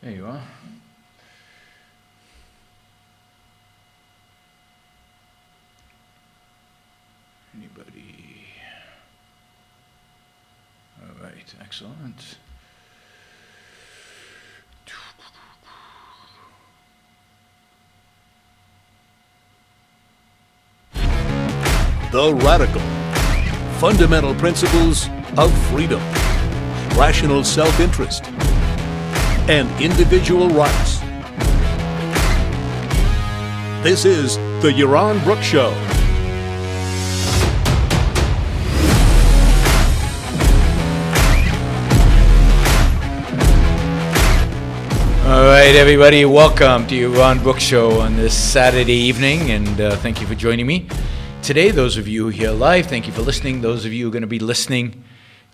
There you are. Anybody? All right, excellent. The Radical. Fundamental principles of freedom, rational self-interest, and individual rights. This is the Yaron Brook Show. All right, everybody, welcome to Yaron Brook Show on this Saturday evening, and thank you for joining me. Today, those of you who are here live, thank you for listening. Those of you who are going to be listening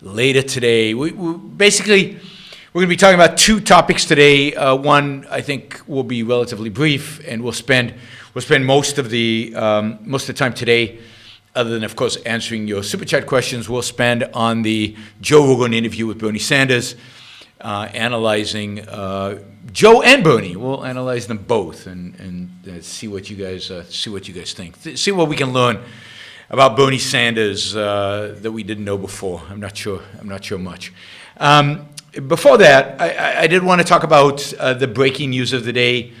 later today, we're going to be talking about two topics today. One, I think, will be relatively brief, and we'll spend most of the time today, other than, of course, answering your super chat questions, we'll spend on the Joe Rogan interview with Bernie Sanders, analyzing Joe and Bernie. We'll analyze them both and see what you guys think. See what we can learn about Bernie Sanders that we didn't know before. I'm not sure much. Before that, I did want to talk about the breaking news of the day,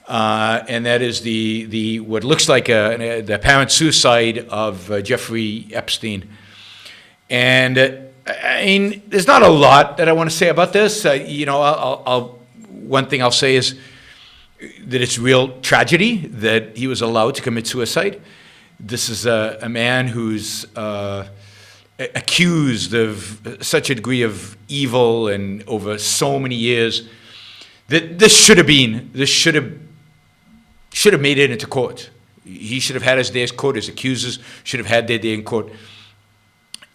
and that is the what looks like the apparent suicide of Jeffrey Epstein. And I mean, there's not a lot that I want to say about this. One thing I'll say is that it's real tragedy that he was allowed to commit suicide. This is a man who's accused of such a degree of evil and over so many years that this should have made it into court. He should have had his day in court. His accusers should have had their day in court.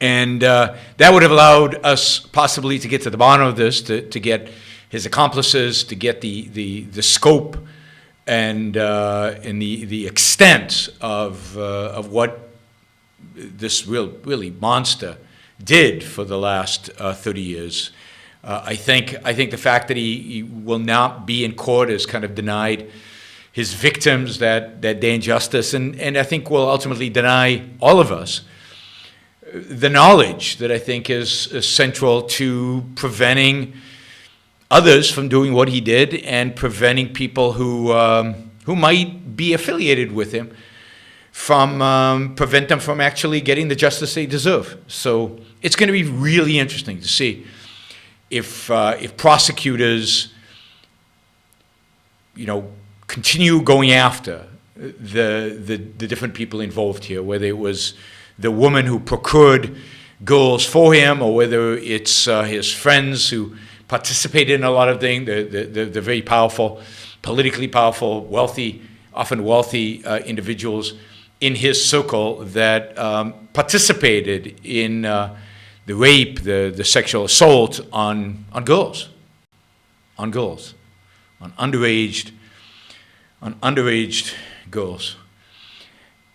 And that would have allowed us possibly to get to the bottom of this, to get his accomplices, to get the scope and the extent of what this really monster did for the last 30 years. I think the fact that he will not be in court has kind of denied his victims that day in justice, and I think will ultimately deny all of us the knowledge that I think is central to preventing others from doing what he did and preventing people who might be affiliated with him from prevent them from actually getting the justice they deserve. So it's going to be really interesting to see if prosecutors, continue going after the different people involved here, whether it was the woman who procured girls for him, or whether it's his friends who participated in a lot of things, the very powerful, politically powerful, often wealthy individuals in his circle that participated in the rape, the sexual assault on girls, on underage girls.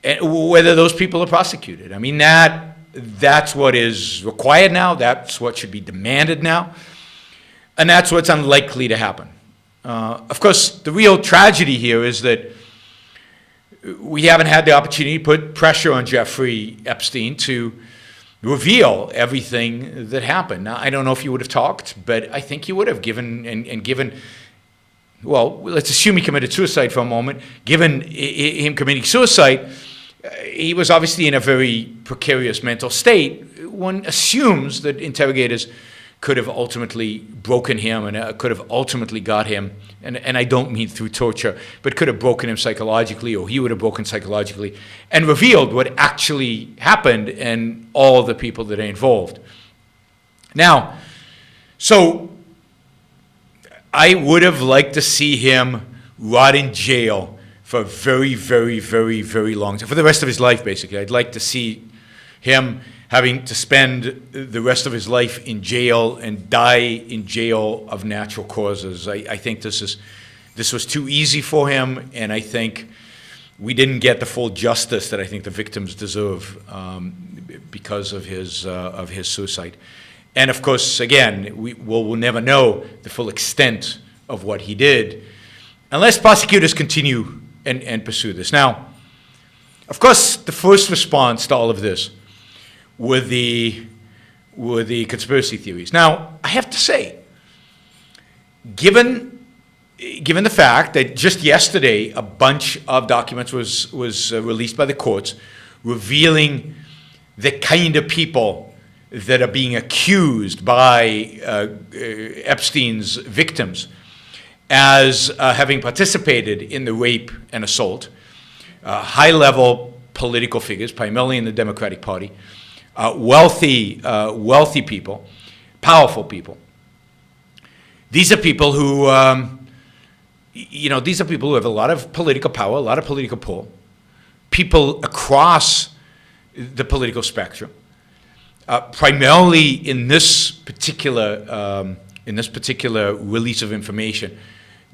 And whether those people are prosecuted. I mean, that's what is required now. That's what should be demanded now. And that's what's unlikely to happen. Of course, the real tragedy here is that we haven't had the opportunity to put pressure on Jeffrey Epstein to reveal everything that happened. Now, I don't know if he would have talked, but I think he would have given, well, let's assume he committed suicide for a moment. Given him committing suicide, he was obviously in a very precarious mental state. One assumes that interrogators could have ultimately broken him and could have ultimately got him, and I don't mean through torture, but could have broken him psychologically, or he would have broken psychologically, and revealed what actually happened and all the people that are involved. Now, so I would have liked to see him rot in jail for a very, very, very, very long time, for the rest of his life, basically. I'd like to see him having to spend the rest of his life in jail and die in jail of natural causes. I think this was too easy for him, and I think we didn't get the full justice that I think the victims deserve because of his suicide. And of course, again, we'll never know the full extent of what he did, unless prosecutors continue and pursue this. Now, of course, the first response to all of this were the conspiracy theories. Now, I have to say, given the fact that just yesterday a bunch of documents was released by the courts revealing the kind of people that are being accused by Epstein's victims as having participated in the rape and assault, high-level political figures, primarily in the Democratic Party, wealthy people, powerful people. These are people who, these are people who have a lot of political power, a lot of political pull, people across the political spectrum, primarily in this particular release of information,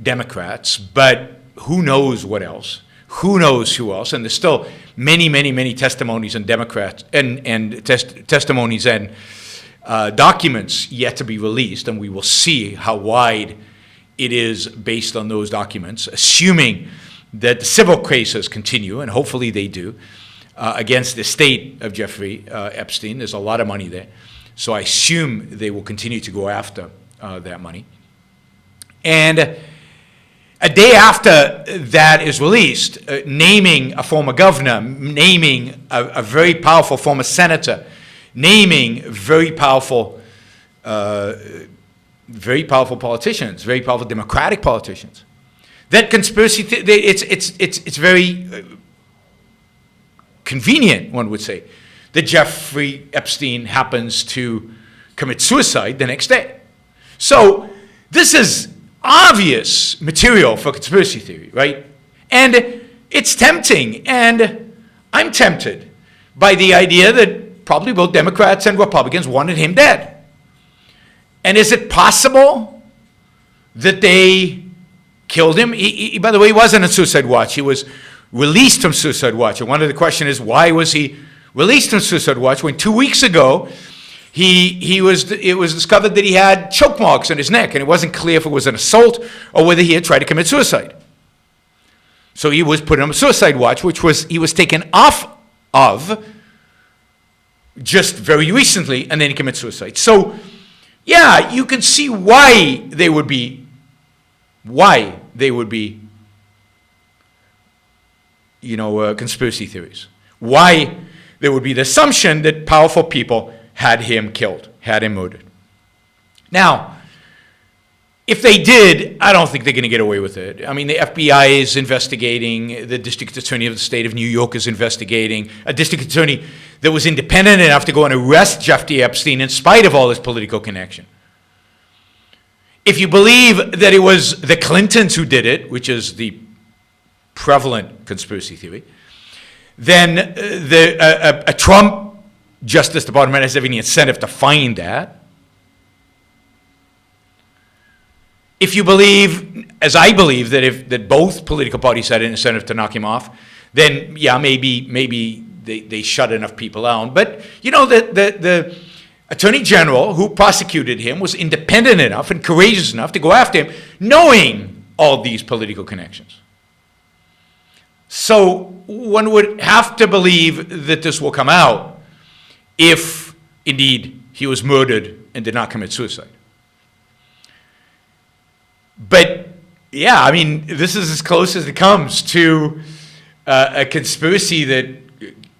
Democrats, but who knows what else? Who knows who else? And there's still many testimonies and Democrats and testimonies and documents yet to be released, and we will see how wide it is based on those documents, assuming that the civil cases continue, and hopefully they do, against the estate of Jeffrey Epstein. There's a lot of money there, so I assume they will continue to go after that money. And a day after that is released, naming a former governor, naming a very powerful former senator, naming very powerful politicians, very powerful Democratic politicians. That conspiracy, it's very convenient, one would say, that Jeffrey Epstein happens to commit suicide the next day. So this is obvious material for conspiracy theory, right? And it's tempting, and I'm tempted by the idea that probably both Democrats and Republicans wanted him dead. And is it possible that they killed him? He, by the way, he wasn't on suicide watch. He was released from suicide watch. And one of the questions is, why was he released from suicide watch when 2 weeks ago it was discovered that he had choke marks on his neck, and it wasn't clear if it was an assault or whether he had tried to commit suicide. So he was put on suicide watch, he was taken off of just very recently, and then he committed suicide. So, yeah, you can see why they would be, conspiracy theories. Why there would be the assumption that powerful people had him killed, had him murdered. Now, if they did, I don't think they're going to get away with it. I mean, the FBI is investigating, the district attorney of the state of New York is investigating, a district attorney that was independent enough to go and arrest Jeffrey Epstein in spite of all his political connection. If you believe that it was the Clintons who did it, which is the prevalent conspiracy theory, then a Trump Justice Department has any incentive to find that. If you believe, as I believe, that both political parties had an incentive to knock him off, then yeah, maybe they shut enough people out. But the Attorney General who prosecuted him was independent enough and courageous enough to go after him, knowing all these political connections. So one would have to believe that this will come out if, indeed, he was murdered and did not commit suicide. But, yeah, I mean, this is as close as it comes to a conspiracy that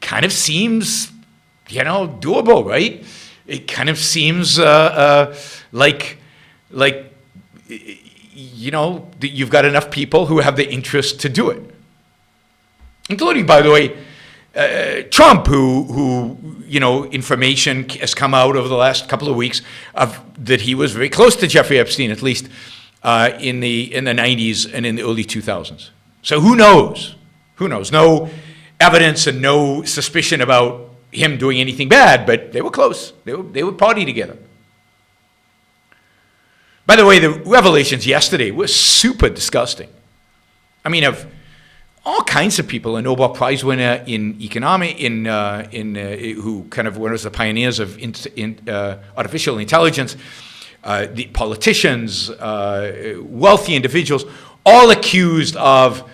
kind of seems, doable, right? It kind of seems like you've got enough people who have the interest to do it. Including, by the way, Trump, who information has come out over the last couple of weeks that he was very close to Jeffrey Epstein, at least in the 90s and in the early 2000s. So who knows? Who knows? No evidence and no suspicion about him doing anything bad, but they were close. They would party together. By the way, the revelations yesterday were super disgusting. I mean, of all kinds of people, a Nobel Prize winner in economics, who kind of was the pioneers of artificial intelligence, the politicians, wealthy individuals, all accused of,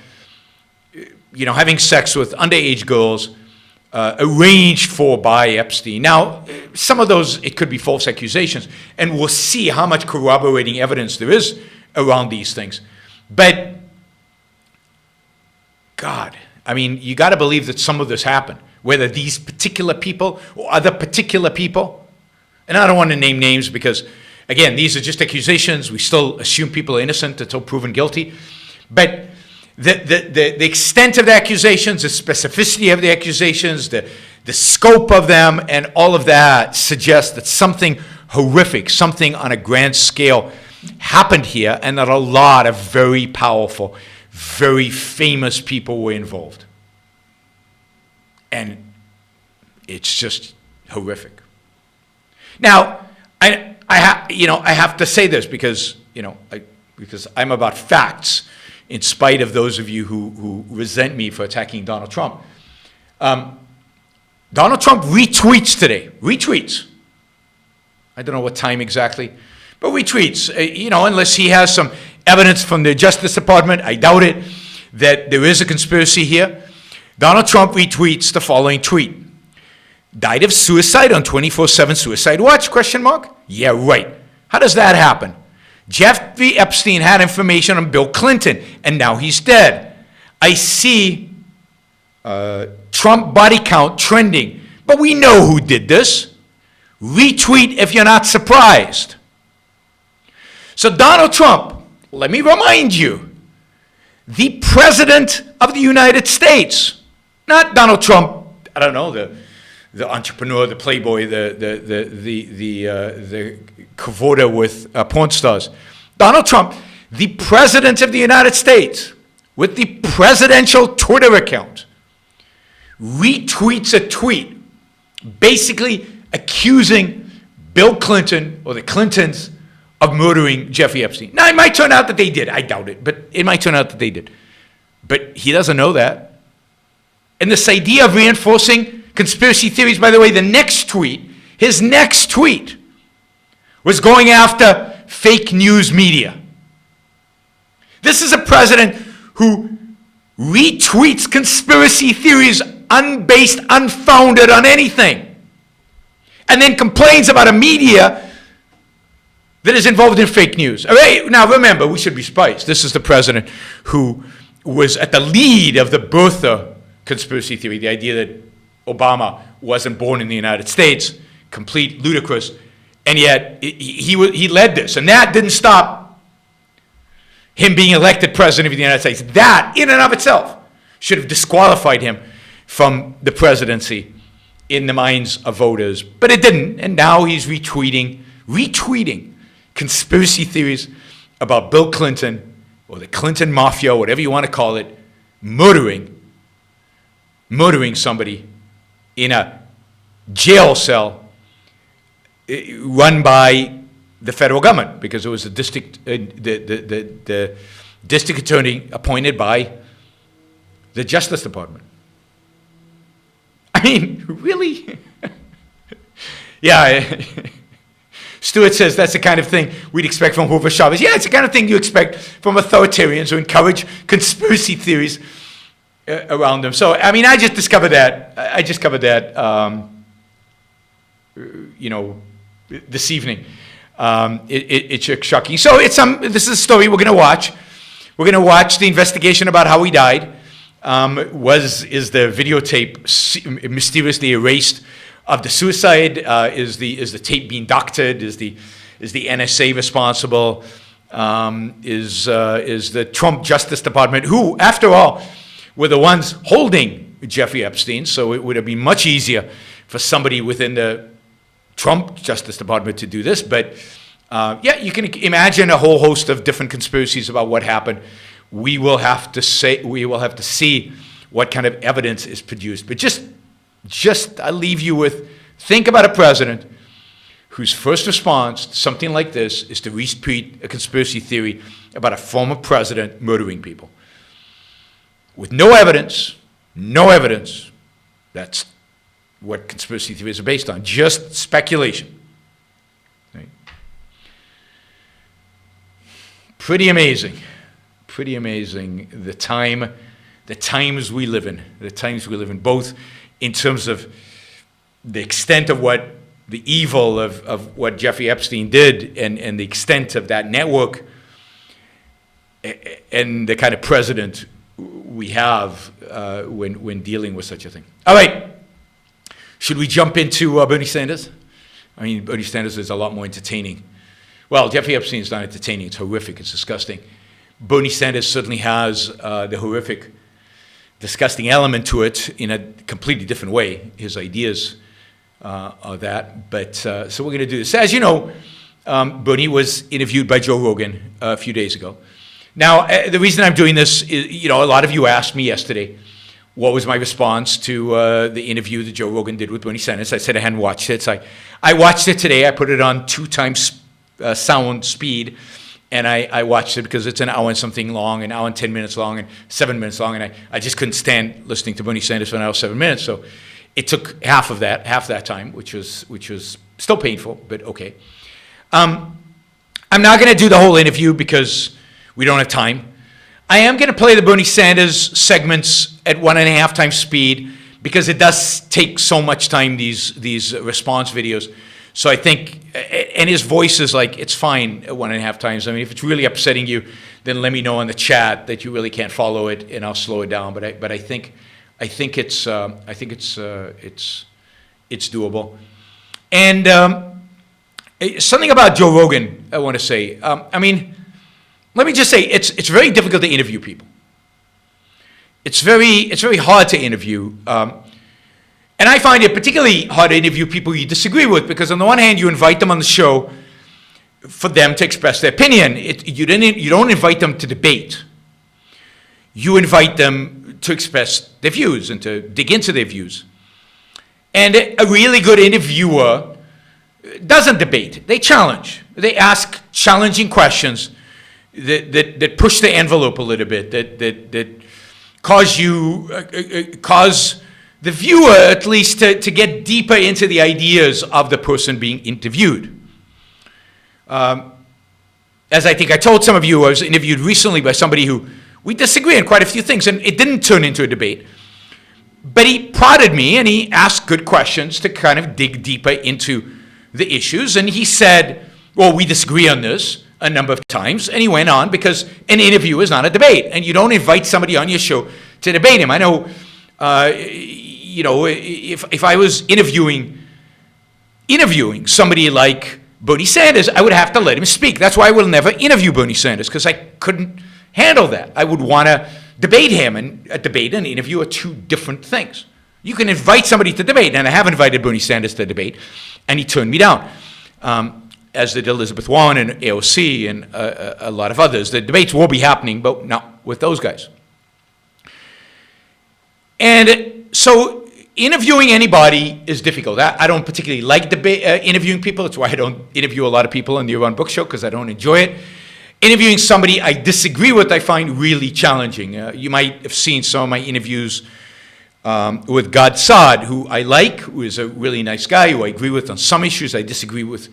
having sex with underage girls, arranged for by Epstein. Now, some of those, it could be false accusations, and we'll see how much corroborating evidence there is around these things. But, God, I mean, you got to believe that some of this happened, whether these particular people or other particular people. And I don't want to name names because, again, these are just accusations. We still assume people are innocent until proven guilty. But the extent of the accusations, the specificity of the accusations, the scope of them, and all of that suggests that something horrific, something on a grand scale happened here, and that a lot of very powerful, very famous people were involved. And it's just horrific. Now, I have to say this because I'm about facts, in spite of those of you who resent me for attacking Donald Trump. Donald Trump retweets today. Retweets. I don't know what time exactly, but retweets. Unless he has some evidence from the Justice Department, I doubt it, that there is a conspiracy here. Donald Trump retweets the following tweet. Died of suicide on 24/7 Suicide Watch, ? Yeah, right. How does that happen? Jeffrey Epstein had information on Bill Clinton, and now he's dead. I see Trump body count trending, but we know who did this. Retweet if you're not surprised. So Donald Trump, let me remind you, the President of the United States, not Donald Trump, I don't know, the entrepreneur, the playboy, the cavorter with porn stars. Donald Trump, the President of the United States, with the presidential Twitter account, retweets a tweet basically accusing Bill Clinton or the Clintons of murdering Jeffrey Epstein. Now, it might turn out that they did. I doubt it, but it might turn out that they did. But he doesn't know that. And this idea of reinforcing conspiracy theories, by the way, his next tweet was going after fake news media. This is a president who retweets conspiracy theories unbased, unfounded on anything, and then complains about a media that is involved in fake news. All right, now remember, we should be surprised. This is the president who was at the lead of the birther conspiracy theory, the idea that Obama wasn't born in the United States, complete ludicrous, and yet he led this, and that didn't stop him being elected president of the United States. That, in and of itself, should have disqualified him from the presidency in the minds of voters, but it didn't, and now he's retweeting conspiracy theories about Bill Clinton, or the Clinton Mafia, whatever you want to call it, murdering somebody in a jail cell run by the federal government, because it was the district attorney appointed by the Justice Department. I mean, really? Yeah. Stuart says that's the kind of thing we'd expect from Hoover Chavez. Yeah, it's the kind of thing you expect from authoritarians who encourage conspiracy theories around them. So, I mean, I just covered that this evening. It's shocking. So this is a story we're going to watch. We're going to watch the investigation about how he died. Is the videotape mysteriously erased of the suicide? Is the tape being doctored? Is the NSA responsible? Is the Trump Justice Department, who, after all, were the ones holding Jeffrey Epstein, so it would have been much easier for somebody within the Trump Justice Department to do this. But you can imagine a whole host of different conspiracies about what happened. We will have to see what kind of evidence is produced. But just I'll leave you with, think about a president whose first response to something like this is to retweet a conspiracy theory about a former president murdering people. With no evidence. That's what conspiracy theories are based on, just speculation. Right? Pretty amazing. Pretty amazing the times we live in, both in terms of the extent of what the evil of what Jeffrey Epstein did and the extent of that network and the kind of president we have when dealing with such a thing. All right. Should we jump into Bernie Sanders? I mean, Bernie Sanders is a lot more entertaining. Well, Jeffrey Epstein is not entertaining. It's horrific. It's disgusting. Bernie Sanders certainly has the horrific, disgusting element to it in a completely different way. His ideas are that. But so we're going to do this. As you know, Bernie was interviewed by Joe Rogan a few days ago. Now, the reason I'm doing this is, a lot of you asked me yesterday what was my response to the interview that Joe Rogan did with Bernie Sanders. I said I hadn't watched it. So I watched it today. I put it on 2 times sound speed. And I watched it because it's an hour and something long, an hour and 10 minutes long, and 7 minutes long. And I just couldn't stand listening to Bernie Sanders for an hour, 7 minutes. So it took half that time, which was still painful, but okay. I'm not going to do the whole interview because we don't have time. I am going to play the Bernie Sanders segments at 1.5 times speed because it does take so much time, these response videos. So I think, and his voice is like, it's fine at 1.5 times. I mean, if it's really upsetting you, then let me know in the chat that you really can't follow it, and I'll slow it down. But I think it's doable. And something about Joe Rogan I want to say. I mean, let me just say it's very difficult to interview people. It's very hard to interview. And I find it particularly hard to interview people you disagree with because on the one hand, you invite them on the show for them to express their opinion. You don't invite them to debate. You invite them to express their views and to dig into their views. And a really good interviewer doesn't debate. They challenge. They ask challenging questions that push the envelope a little bit, that cause the viewer, at least, to get deeper into the ideas of the person being interviewed. As I think I told some of you, I was interviewed recently by somebody who we disagree on quite a few things, and it didn't turn into a debate. But he prodded me, and he asked good questions to kind of dig deeper into the issues. And he said, well, we disagree on this a number of times. And he went on, because an interview is not a debate, and you don't invite somebody on your show to debate him. I know... if I was interviewing somebody like Bernie Sanders, I would have to let him speak. That's why I will never interview Bernie Sanders, because I couldn't handle that. I would want to debate him, and a debate and an interview are 2 different things. You can invite somebody to debate, and I have invited Bernie Sanders to debate, and he turned me down, as did Elizabeth Warren and AOC and a lot of others. The debates will be happening, but not with those guys. And so interviewing anybody is difficult. I don't particularly like interviewing people. That's why I don't interview a lot of people on the Yaron Brook show, because I don't enjoy it. Interviewing somebody I disagree with, I find really challenging. You might have seen some of my interviews with Gad Saad, who I like, who is a really nice guy, who I agree with on some issues. I disagree with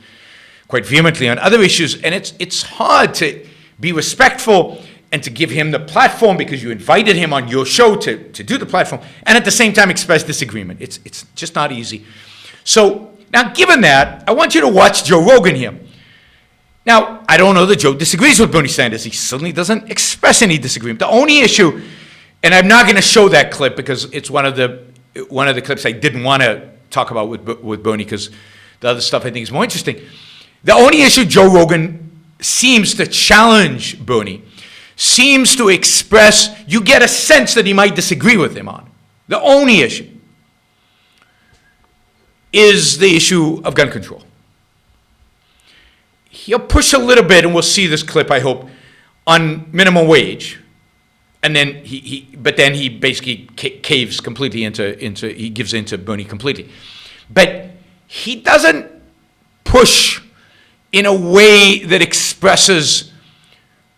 quite vehemently on other issues. And it's hard to be respectful and to give him the platform because you invited him on your show to do the platform, and at the same time express disagreement. It's just not easy. So now, given that, I want you to watch Joe Rogan here. Now, I don't know that Joe disagrees with Bernie Sanders. He certainly doesn't express any disagreement. The only issue, and I'm not going to show that clip because it's one of the clips I didn't want to talk about with Bernie, because the other stuff I think is more interesting. The only issue Joe Rogan seems to challenge Bernie, seems to express, you get a sense that he might disagree with him on. The only issue is the issue of gun control. He'll push a little bit, and we'll see this clip, I hope, on minimum wage. And then but then he basically caves completely he gives in to Bernie completely. But he doesn't push in a way that expresses,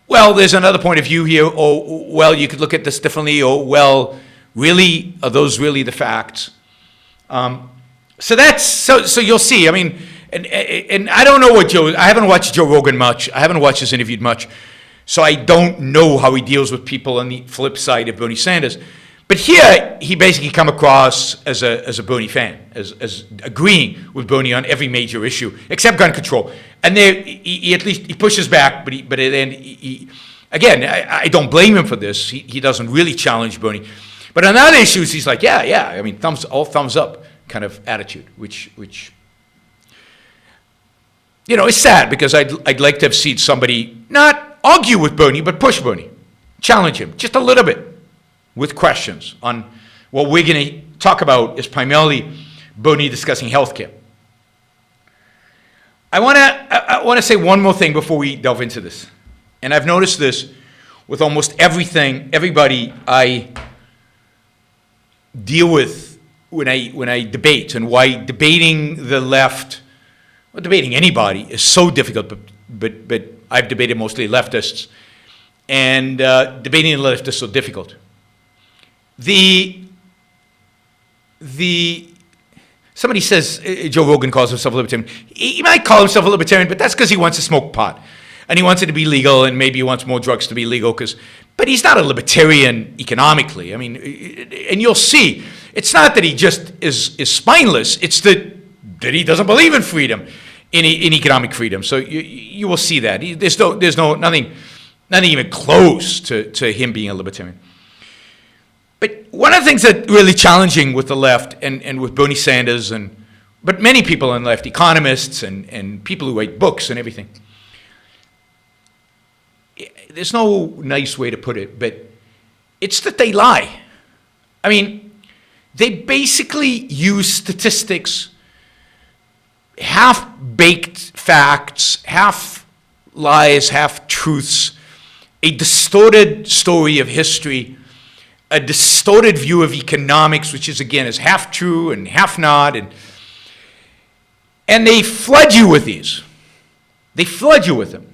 well, there's another point of view here, or, well, you could look at this differently, or, well, really, are those really the facts? So you'll see. I mean, and I don't know I haven't watched Joe Rogan much. I haven't watched this interviewed much. So I don't know how he deals with people on the flip side of Bernie Sanders. But here, he basically come across as a Bernie fan, as agreeing with Bernie on every major issue, except gun control. And there, he at least, he pushes back, but then again, I don't blame him for this. He doesn't really challenge Bernie. But on other issues, he's like, yeah, I mean, thumbs up kind of attitude, which you know, it's sad, because I'd like to have seen somebody not argue with Bernie, but push Bernie, challenge him just a little bit with questions on what we're going to talk about is primarily Bernie discussing healthcare. I want to say one more thing before we delve into this. And I've noticed this with almost everybody I deal with when I debate, and why debating the left, or debating anybody, is so difficult, but I've debated mostly leftists, and debating the left is so difficult. Somebody says Joe Rogan calls himself a libertarian. He might call himself a libertarian, but that's because he wants to smoke pot, and he wants it to be legal, and maybe he wants more drugs to be legal. But he's not a libertarian economically. I mean, and you'll see, it's not that he just is spineless. It's that he doesn't believe in freedom, in economic freedom. So you will see that there's nothing even close to him being a libertarian. But one of the things that's really challenging with the left and with Bernie Sanders, but many people on the left, economists and people who write books and everything, there's no nice way to put it, but it's that they lie. I mean, they basically use statistics, half-baked facts, half lies, half truths, a distorted story of history, a distorted view of economics, which is half true and half not, and they flood you with these. They flood you with them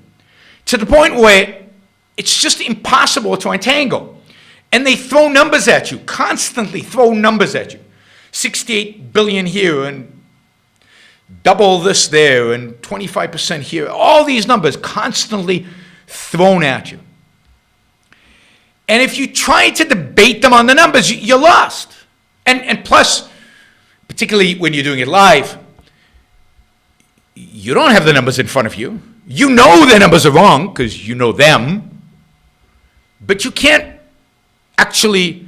to the point where it's just impossible to untangle. And they throw numbers at you, constantly throw numbers at you. 68 billion here, and double this there, and 25% here. All these numbers constantly thrown at you. And if you try to debate them on the numbers, you're lost. And plus, particularly when you're doing it live, you don't have the numbers in front of you. You know the numbers are wrong because you know them, but you can't actually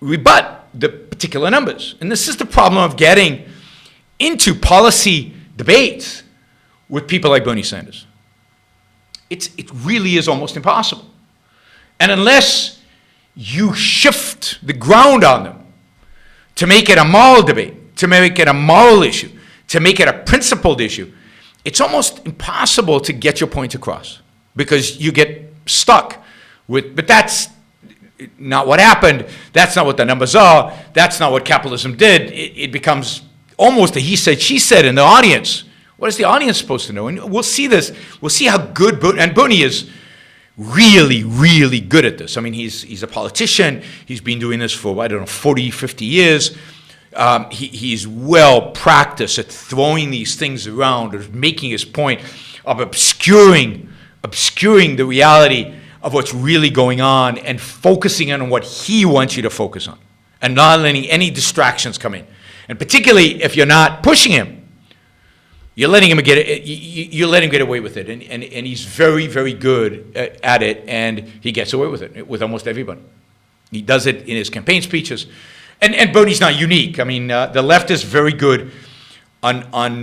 rebut the particular numbers. And this is the problem of getting into policy debates with people like Bernie Sanders. It really is almost impossible. And unless you shift the ground on them to make it a moral debate, to make it a moral issue, to make it a principled issue, it's almost impossible to get your point across, because you get stuck with, but that's not what happened, that's not what the numbers are, that's not what capitalism did. It becomes almost a he said, she said in the audience. What is the audience supposed to know? And we'll see this, we'll see how good, and Bernie is really, really good at this. I mean, he's a politician. He's been doing this for, 40, 50 years. He's well practiced at throwing these things around, or making his point, of obscuring the reality of what's really going on, and focusing on what he wants you to focus on, and not letting any distractions come in. And particularly if you're not pushing him, you're letting him get away with it, and he's very, very good at it, and he gets away with it with almost everybody. He does it in his campaign speeches, and Bernie's not unique. I mean, the left is very good on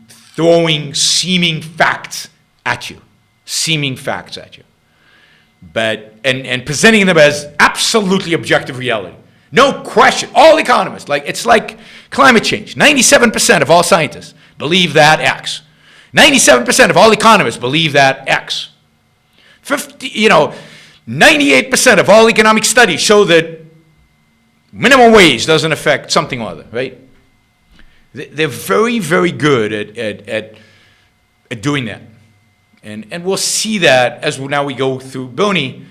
throwing seeming facts at you, but and presenting them as absolutely objective reality. No question. All economists, it's like climate change. 97% of all scientists believe that X. 97% of all economists believe that X. 98% of all economic studies show that minimum wage doesn't affect something or other, right? They're very, very good at doing that. And we'll see that as now we go through Bernie.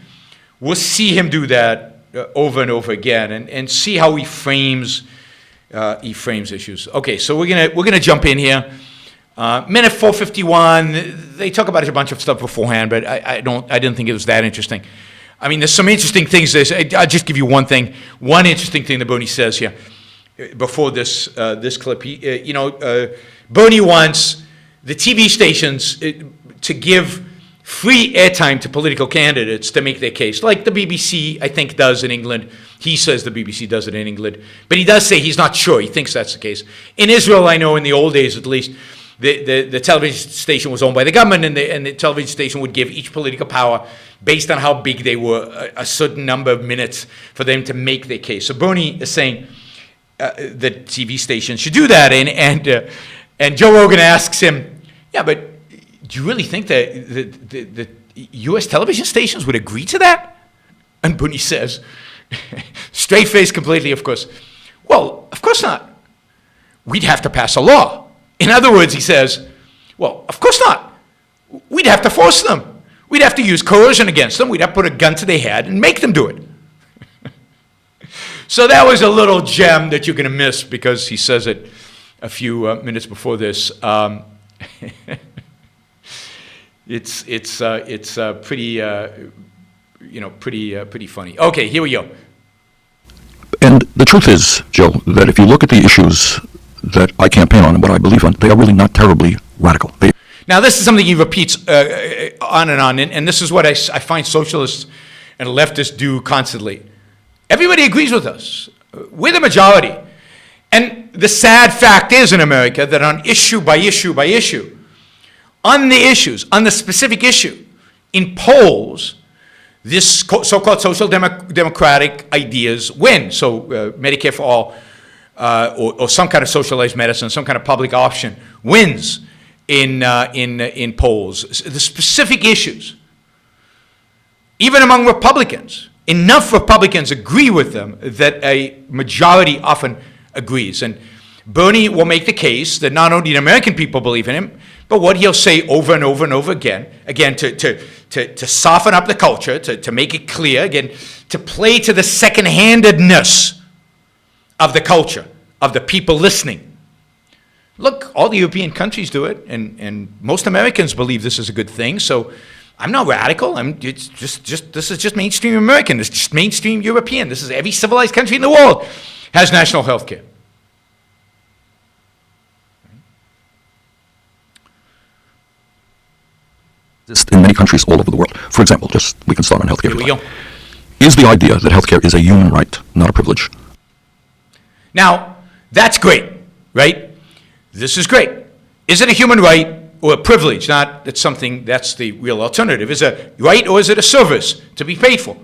We'll see him do that over and over again, and see how he frames issues. Okay, so we're gonna jump in here. Minute 451, they talk about a bunch of stuff beforehand, but I didn't think it was that interesting. I mean, there's some interesting things. I'll just give you one thing. One interesting thing that Bernie says here before this clip. Bernie wants the TV stations to give free airtime to political candidates to make their case, like the BBC, I think, does in England. He says the BBC does it in England, but he does say he's not sure. He thinks that's the case. In Israel, I know in the old days at least, the television station was owned by the government, and the television station would give each political power, based on how big they were, a certain number of minutes for them to make their case. So Bernie is saying that TV stations should do that, and Joe Rogan asks him, yeah, but do you really think that the U.S. television stations would agree to that? And Bernie says, straight face completely, of course, well, of course not. We'd have to pass a law. In other words, he says, well, of course not. We'd have to force them. We'd have to use coercion against them. We'd have to put a gun to their head and make them do it. So that was a little gem that you're going to miss because he says it a few minutes before this. It's pretty pretty funny. Okay, here we go. And the truth is, Joe, that if you look at the issues that I campaign on and what I believe on, they are really not terribly radical. Now, this is something he repeats on, and this is what I find socialists and leftists do constantly. Everybody agrees with us. We're the majority. And the sad fact is in America that on issue by issue by issue, on the issues, on the specific issue, in polls, this so-called social democratic ideas win. So Medicare for all, or some kind of socialized medicine, some kind of public option wins in polls. The specific issues, even among Republicans, enough Republicans agree with them that a majority often agrees. And Bernie will make the case that not only the American people believe in him, but what he'll say over and over and over again to soften up the culture, to make it clear, again, to play to the second-handedness of the culture, of the people listening. Look, all the European countries do it, and most Americans believe this is a good thing, so I'm not radical. This is just mainstream American. It's just mainstream European. This is every civilized country in the world has national health care. In many countries all over the world. For example, we can start on healthcare. Here we go. Is the idea that healthcare is a human right, not a privilege? Now, that's great, right? This is great. Is it a human right or a privilege? Not that something that's the real alternative. Is it a right or is it a service to be paid for?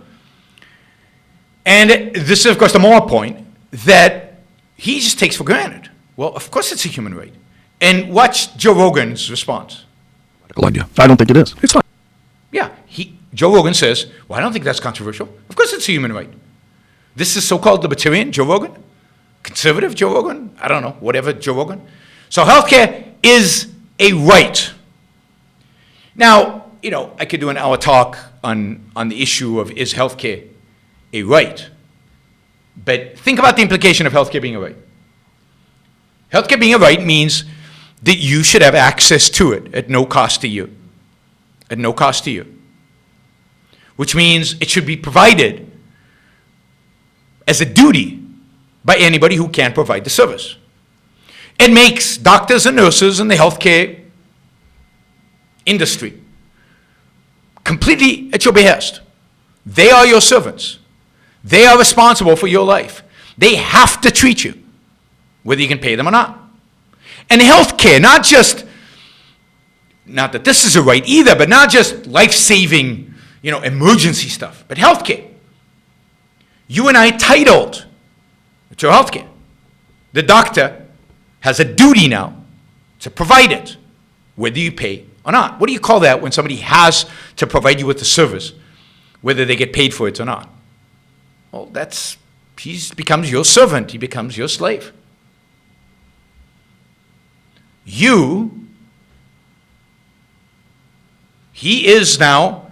And this is, of course, the moral point that he just takes for granted. Well, of course it's a human right. And watch Joe Rogan's response. Idea. I don't think it is. It's not. Yeah, Joe Rogan says, well, I don't think that's controversial. Of course it's a human right. This is so-called libertarian Joe Rogan, conservative Joe Rogan, I don't know, whatever Joe Rogan. So healthcare is a right. Now, I could do an hour talk on the issue of is healthcare a right. But think about the implication of healthcare being a right. Healthcare being a right means that you should have access to it at no cost to you. At no cost to you. Which means it should be provided as a duty by anybody who can provide the service. It makes doctors and nurses in the healthcare industry completely at your behest. They are your servants. They are responsible for your life. They have to treat you, whether you can pay them or not. And healthcare, not that this is a right either, but not just life-saving, emergency stuff, but healthcare. You and I are entitled to healthcare. The doctor has a duty now to provide it, whether you pay or not. What do you call that when somebody has to provide you with the service, whether they get paid for it or not? Well, he becomes your servant. He becomes your slave. He is now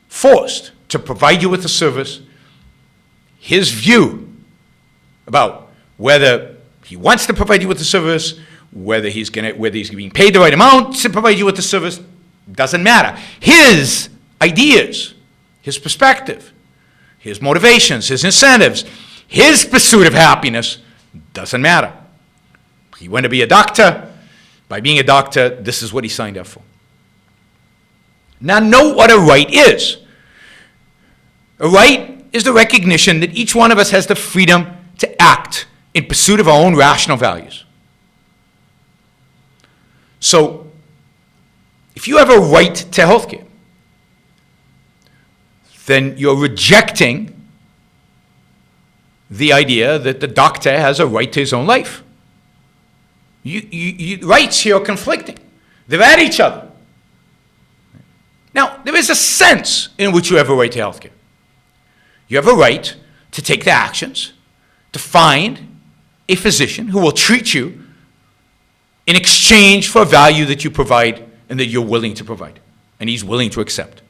forced to provide you with the service. His view about whether he wants to provide you with the service, whether he's being paid the right amount to provide you with the service, doesn't matter. His ideas, his perspective, his motivations, his incentives, his pursuit of happiness doesn't matter. He wanted to be a doctor. By being a doctor, this is what he signed up for. Now, note what a right is. A right is the recognition that each one of us has the freedom to act in pursuit of our own rational values. So, if you have a right to health care, then you're rejecting the idea that the doctor has a right to his own life. Rights here are conflicting. They're at each other. Now, there is a sense in which you have a right to health care. You have a right to take the actions to find a physician who will treat you in exchange for a value that you provide and that you're willing to provide, and he's willing to accept.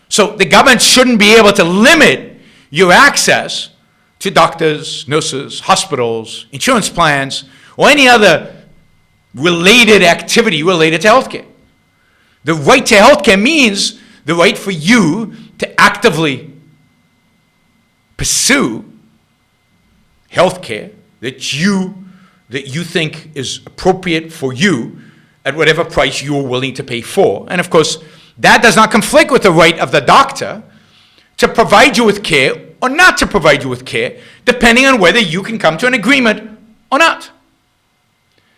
So the government shouldn't be able to limit your access to doctors, nurses, hospitals, insurance plans, or any other related activity related to healthcare. The right to healthcare means the right for you to actively pursue healthcare that you think is appropriate for you at whatever price you're willing to pay for. And of course, that does not conflict with the right of the doctor to provide you with care or not to provide you with care, depending on whether you can come to an agreement or not.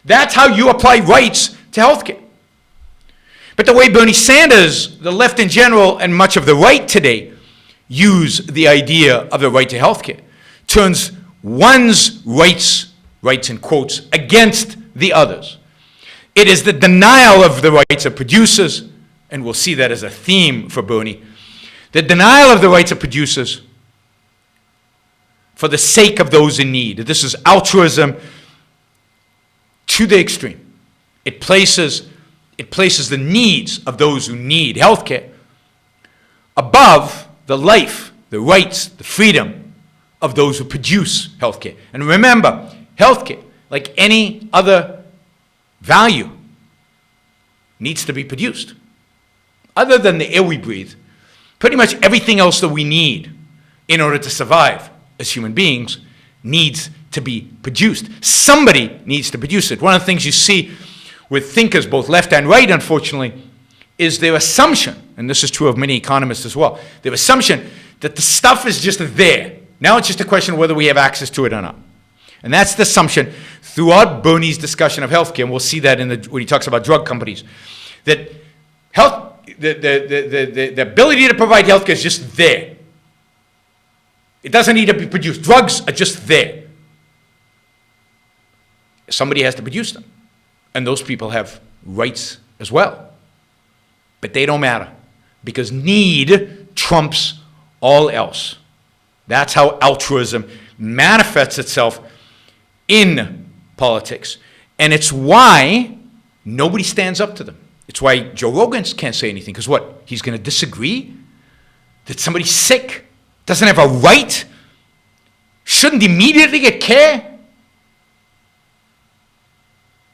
That's how you apply rights to healthcare. But the way Bernie Sanders, the left in general, and much of the right today use the idea of the right to healthcare turns one's rights in quotes, against the others. It is the denial of the rights of producers, and we'll see that as a theme for Bernie, the denial of the rights of producers for the sake of those in need. This is altruism to the extreme. It places the needs of those who need healthcare above the life, the rights, the freedom of those who produce healthcare. And remember, healthcare, like any other value, needs to be produced. Other than the air we breathe, pretty much everything else that we need in order to survive as human beings needs to be produced. Somebody needs to produce it. One of the things you see with thinkers, both left and right, unfortunately, is their assumption, and this is true of many economists as well, their assumption that the stuff is just there. Now it's just a question of whether we have access to it or not. And that's the assumption throughout Bernie's discussion of healthcare, and we'll see that when he talks about drug companies, that the ability to provide healthcare is just there. It doesn't need to be produced. Drugs are just there. Somebody has to produce them. And those people have rights as well. But they don't matter, because need trumps all else. That's how altruism manifests itself in politics. And it's why nobody stands up to them. It's why Joe Rogan can't say anything, because what? He's going to disagree that somebody's sick, doesn't have a right, shouldn't immediately get care?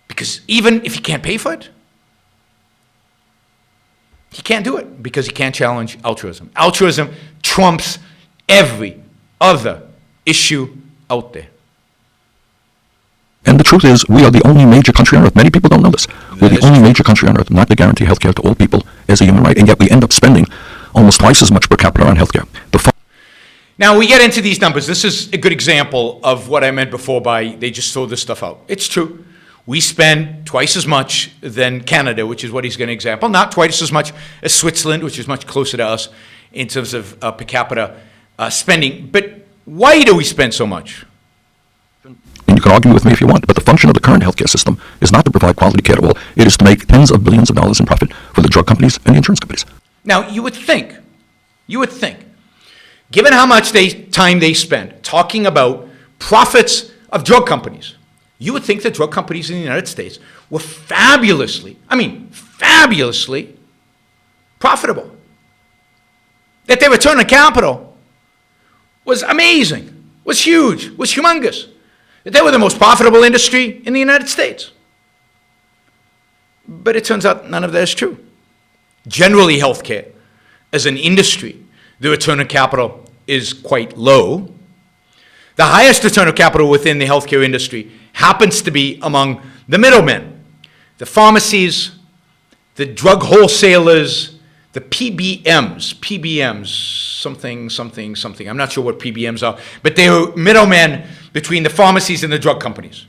Because even if he can't pay for it, he can't do it because he can't challenge altruism. Altruism trumps every other issue out there. And the truth is, we are the only major country on earth. Many people don't know this. We're the only major country on earth not to guarantee health care to all people as a human right, and yet we end up spending almost twice as much per capita on health care. Now, we get into these numbers. This is a good example of what I meant before by they just throw this stuff out. It's true. We spend twice as much than Canada, which is what he's going to example. Not twice as much as Switzerland, which is much closer to us in terms of per capita spending. But why do we spend so much? And you can argue with me if you want, but the function of the current healthcare system is not to provide quality care to all. It is to make tens of billions of dollars in profit for the drug companies and the insurance companies. Now, you would think, given how much time they spend talking about profits of drug companies, you would think that drug companies in the United States were fabulously profitable. That their return on capital was amazing, was huge, was humongous. that they were the most profitable industry in the United States. But it turns out none of that is true. Generally, healthcare, as an industry, the return on capital is quite low. The highest return of capital within the healthcare industry happens to be among the middlemen, the pharmacies, the drug wholesalers, the PBMs, something. I'm not sure what PBMs are, but they are middlemen between the pharmacies and the drug companies.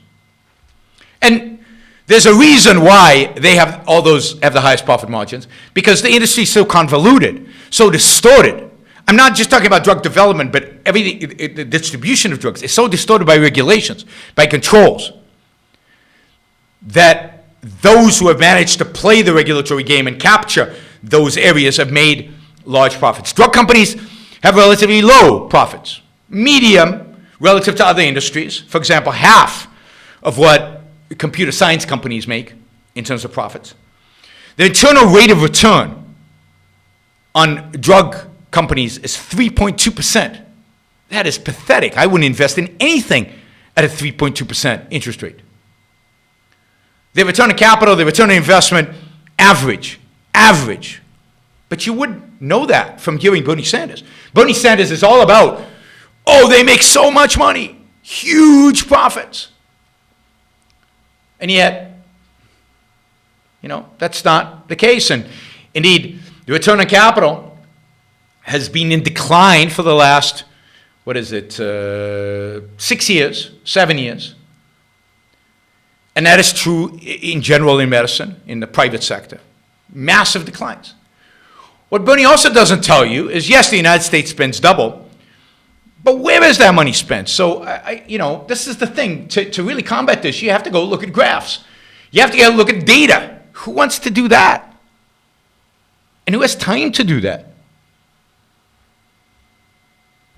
And there's a reason why they have the highest profit margins, because the industry is so convoluted, so distorted. I'm not just talking about drug development, but everything, the distribution of drugs is so distorted by regulations, by controls, that those who have managed to play the regulatory game and capture those areas have made large profits. Drug companies have relatively low profits, medium relative to other industries. For example, half of what computer science companies make in terms of profits. The internal rate of return on drug companies is 3.2%. That is pathetic. I wouldn't invest in anything at a 3.2% interest rate. Their return on capital, their return on investment, average. But you wouldn't know that from hearing Bernie Sanders. Bernie Sanders is all about, they make so much money, huge profits. And yet, that's not the case. And indeed, the return on capital has been in decline for the last, 6 years, 7 years. And that is true in general in medicine, in the private sector. Massive declines. What Bernie also doesn't tell you is, yes, the United States spends double, but where is that money spent? So, this is the thing. To really combat this, you have to go look at graphs. You have to go look at data. Who wants to do that? And who has time to do that?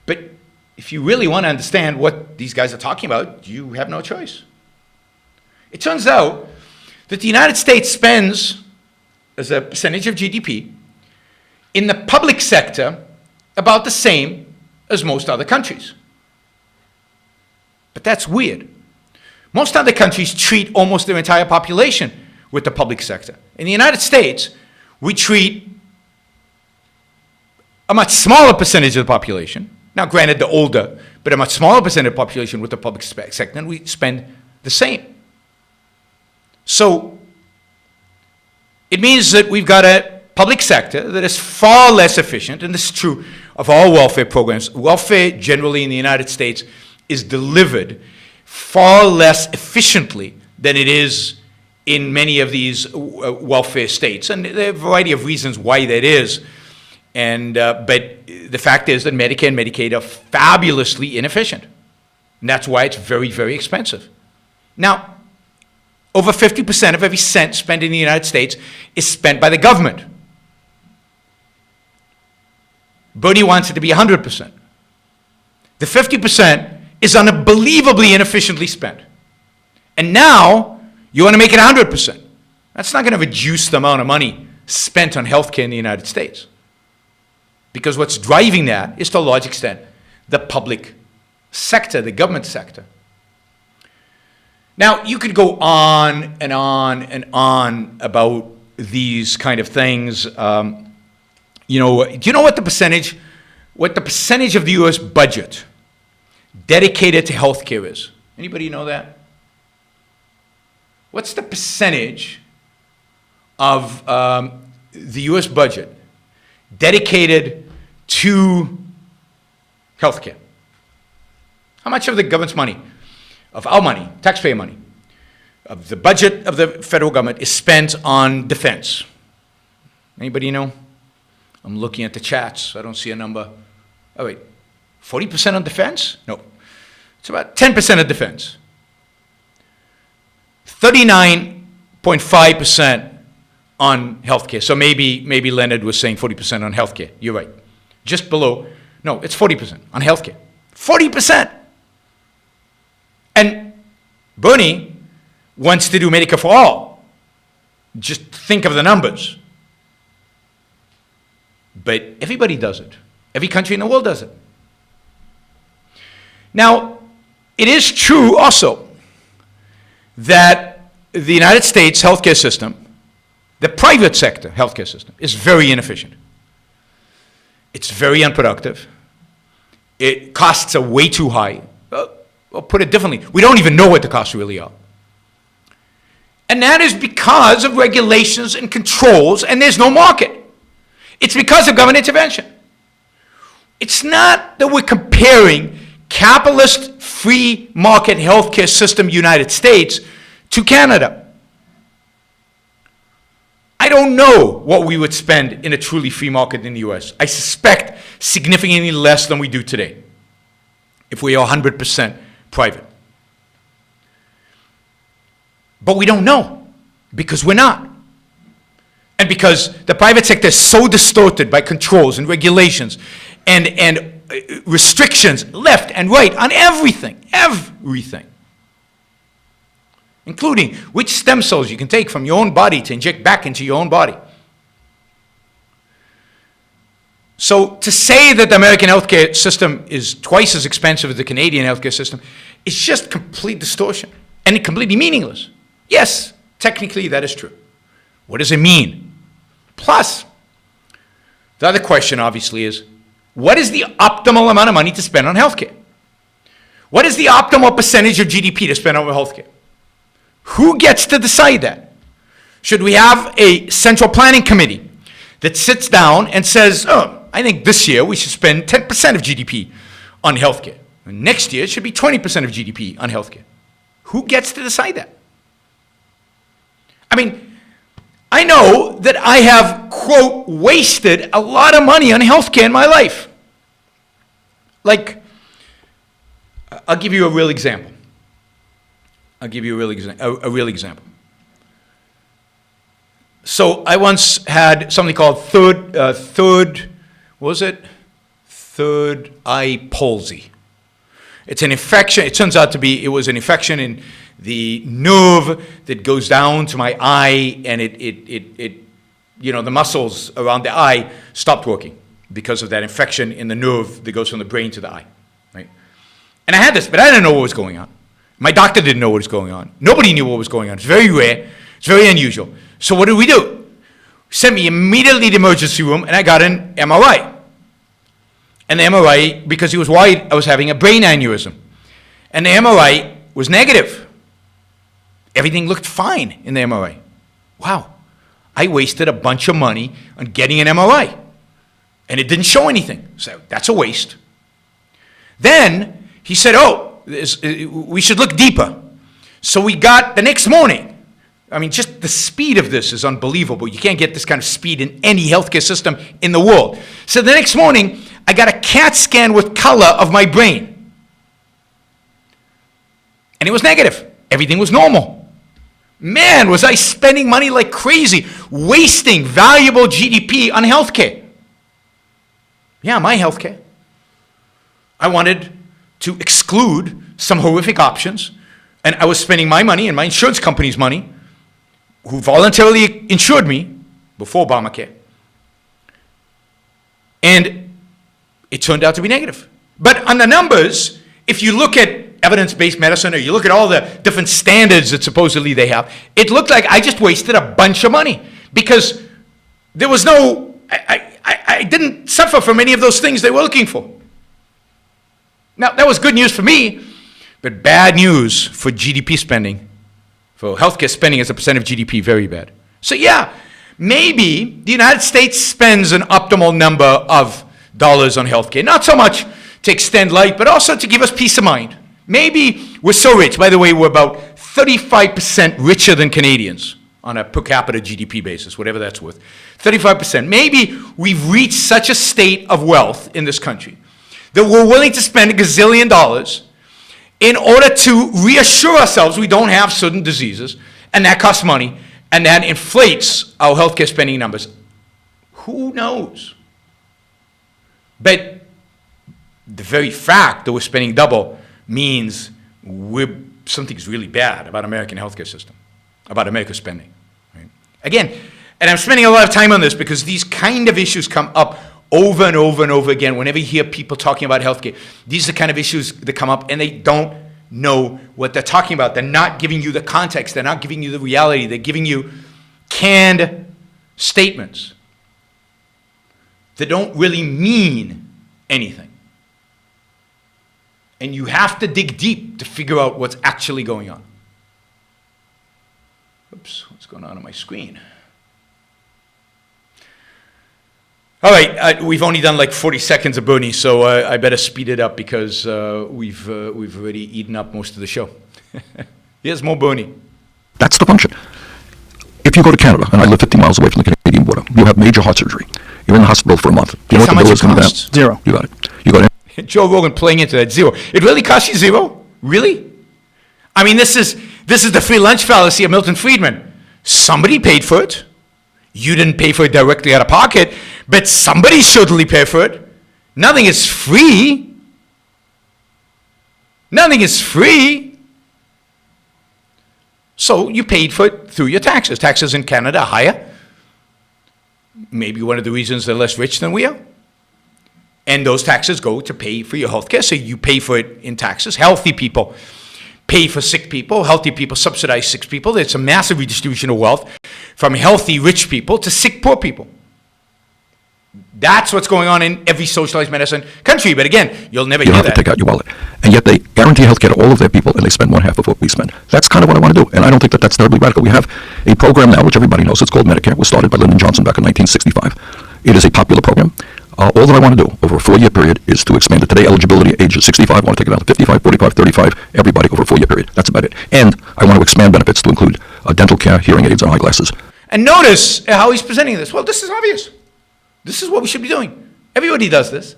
But if you really want to understand what these guys are talking about, you have no choice. It turns out that the United States spends, as a percentage of GDP, in the public sector about the same as most other countries. But that's weird. Most other countries treat almost their entire population with the public sector. In the United States, we treat a much smaller percentage of the population, now granted the older, but a much smaller percentage of the population with the public sector, and we spend the same. So it means that we've got a public sector that is far less efficient, and this is true of all welfare programs. Welfare generally in the United States is delivered far less efficiently than it is in many of these welfare states. And there are a variety of reasons why that is. But the fact is that Medicare and Medicaid are fabulously inefficient. And that's why it's very, very expensive. Now, over 50% of every cent spent in the United States is spent by the government. Bernie wants it to be 100%. The 50% is unbelievably inefficiently spent. And now you want to make it 100%. That's not going to reduce the amount of money spent on healthcare in the United States. Because what's driving that is, to a large extent, the public sector, the government sector. Now, you could go on and on and on about these kind of things. Do you know what the percentage of the U.S. budget dedicated to healthcare is? Anybody know that? What's the percentage of the U.S. budget dedicated to healthcare? How much of the government's money, of our money, taxpayer money, of the budget of the federal government is spent on defense? Anybody know? I'm looking at the chats. I don't see a number. Oh, wait. 40% on defense? No. It's about 10% of defense. 39.5% on healthcare. So maybe Leonard was saying 40% on healthcare. You're right. Just below. No, it's 40% on healthcare. 40%! And Bernie wants to do Medicare for all. Just think of the numbers. But everybody does it. Every country in the world does it. Now, It is true also that the United States healthcare system, the private sector healthcare system, is very inefficient. It's very unproductive. Costs are way too high. I'll put it differently. We don't even know what the costs really are. And that is because of regulations and controls, and there's no market. It's because of government intervention. It's not that we're comparing capitalist free market healthcare system United States to Canada. I don't know what we would spend in a truly free market in the US. I suspect significantly less than we do today if we are 100% private. But we don't know because we're not. And because the private sector is so distorted by controls and regulations and restrictions left and right on everything, including which stem cells you can take from your own body to inject back into your own body. So to say that the American healthcare system is twice as expensive as the Canadian healthcare system is just complete distortion and completely meaningless. Yes, technically that is true. What does it mean? Plus, the other question obviously is, what is the optimal amount of money to spend on healthcare? What is the optimal percentage of GDP to spend on healthcare? Who gets to decide that? Should we have a central planning committee that sits down and says, oh, I think this year we should spend 10% of GDP on healthcare. And next year it should be 20% of GDP on healthcare. Who gets to decide that? I mean, I know that I have, quote, wasted a lot of money on healthcare in my life. Like, I'll give you a real example. A real example. So I once had something called third eye palsy. It's an infection. It turns out it was an infection in the nerve that goes down to my eye, and the muscles around the eye stopped working because of that infection in the nerve that goes from the brain to the eye, right? And I had this, but I didn't know what was going on. My doctor didn't know what was going on. Nobody knew what was going on. It's very rare. It's very unusual. So what did we do? Sent me immediately to the emergency room, and I got an MRI. And the MRI, because he was worried I was having a brain aneurysm. And the MRI was negative. Everything looked fine in the MRI. Wow, I wasted a bunch of money on getting an MRI. And it didn't show anything. So that's a waste. Then he said, we should look deeper. So we got the next morning. I mean, just the speed of this is unbelievable. You can't get this kind of speed in any healthcare system in the world. So the next morning, I got a CAT scan with color of my brain. And it was negative. Everything was normal. Man, was I spending money like crazy, wasting valuable GDP on healthcare. Yeah, my healthcare. I wanted to exclude some horrific options, and I was spending my money and my insurance company's money, who voluntarily insured me before Obamacare. And it turned out to be negative. But on the numbers, if you look at evidence-based medicine, or you look at all the different standards that supposedly they have, it looked like I just wasted a bunch of money because there was I didn't suffer from any of those things they were looking for. Now, that was good news for me, but bad news for GDP spending, for healthcare spending as a percent of GDP, very bad. So yeah, maybe the United States spends an optimal number of dollars on healthcare. Not so much to extend life, but also to give us peace of mind. Maybe we're so rich. By the way, we're about 35% richer than Canadians on a per capita GDP basis, whatever that's worth. 35%. Maybe we've reached such a state of wealth in this country that we're willing to spend $1 gazillion in order to reassure ourselves we don't have certain diseases, and that costs money, and that inflates our healthcare spending numbers. Who knows? But the very fact that we're spending double means something's really bad about American healthcare system, about America's spending. Right? Again, and I'm spending a lot of time on this because these kind of issues come up over and over and over again. Whenever you hear people talking about healthcare, these are the kind of issues that come up, and they don't know what they're talking about. They're not giving you the context. They're not giving you the reality. They're giving you canned statements that don't really mean anything. And you have to dig deep to figure out what's actually going on. Oops, what's going on my screen? All right, we've only done like 40 seconds of Bernie, so I better speed it up because we've already eaten up most of the show. Here's more Bernie. That's the function. If you go to Canada, and I live 50 miles away from the Canadian border, you have major heart surgery. You're in the hospital for a month. Do you know Guess what how the bill much is it coming down? costs? Zero. You got it. You go in. Joe Rogan playing into that, zero. It really costs you zero? Really? I mean, this is the free lunch fallacy of Milton Friedman. Somebody paid for it. You didn't pay for it directly out of pocket, but somebody certainly paid for it. Nothing is free. Nothing is free. So you paid for it through your taxes. Taxes in Canada are higher. Maybe one of the reasons they're less rich than we are. And those taxes go to pay for your health care, so you pay for it in taxes. Healthy people pay for sick people. Healthy people subsidize sick people. It's a massive redistribution of wealth from healthy rich people to sick poor people. That's what's going on in every socialized medicine country. But again, you'll never You hear have to that. take out your wallet. And yet they guarantee health care to all of their people, and they spend one half of what we spend. That's kind of what I want to do. And I don't think that that's terribly radical. We have a program now, which everybody knows. It's called Medicare. It was started by Lyndon Johnson back in 1965. It is a popular program. All that I want to do over a 4-year period is to expand it. Today, eligibility age is 65. I want to take it down to 55, 45, 35, everybody over a 4-year period. That's about it. And I want to expand benefits to include dental care, hearing aids, and eyeglasses. And notice how he's presenting this. Well, this is obvious. This is what we should be doing. Everybody does this.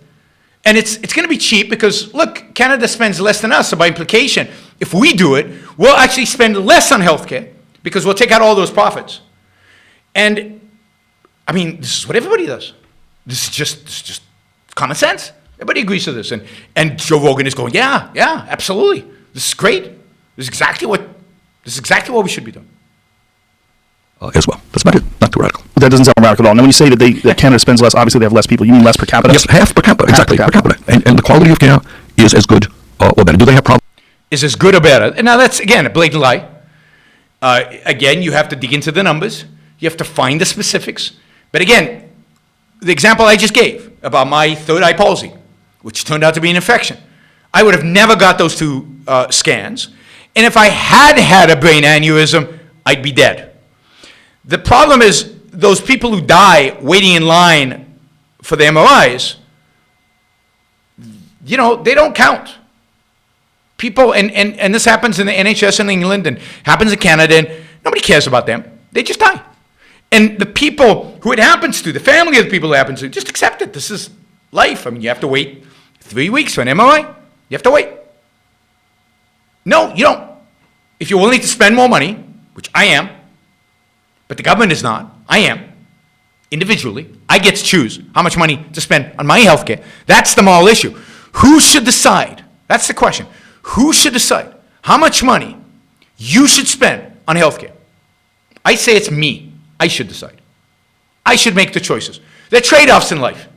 And it's going to be cheap because, look, Canada spends less than us. So by implication, if we do it, we'll actually spend less on healthcare because we'll take out all those profits. And, I mean, this is what everybody does. This is just common sense. Everybody agrees to this. And Joe Rogan is going, yeah, absolutely. This is great. This is exactly what we should be doing. As well. That's about it. Not too radical. That doesn't sound radical at all. Now, when you say that Canada spends less, obviously they have less people. You mean less per capita? Yes, half per capita. Exactly, per capita. And the quality of care is as good or better. Do they have problems? Is as good or better. And now that's, again, a blatant lie. Again, you have to dig into the numbers. You have to find the specifics. But again, the example I just gave about my third eye palsy, which turned out to be an infection, I would have never got those two scans. And if I had had a brain aneurysm, I'd be dead. The problem is those people who die waiting in line for the MRIs, you know, they don't count. People, and this happens in the NHS in England and happens in Canada, and nobody cares about them. They just die. And the people who it happens to, the family of the people it happens to, just accept it. This is life. I mean, you have to wait 3 weeks for an MRI. You have to wait. No, you don't. If you're willing to spend more money, which I am, but the government is not, I am, individually, I get to choose how much money to spend on my health care. That's the moral issue. Who should decide? That's the question. Who should decide how much money you should spend on health care? I say it's me. I should decide. I should make the choices. There are trade-offs in life.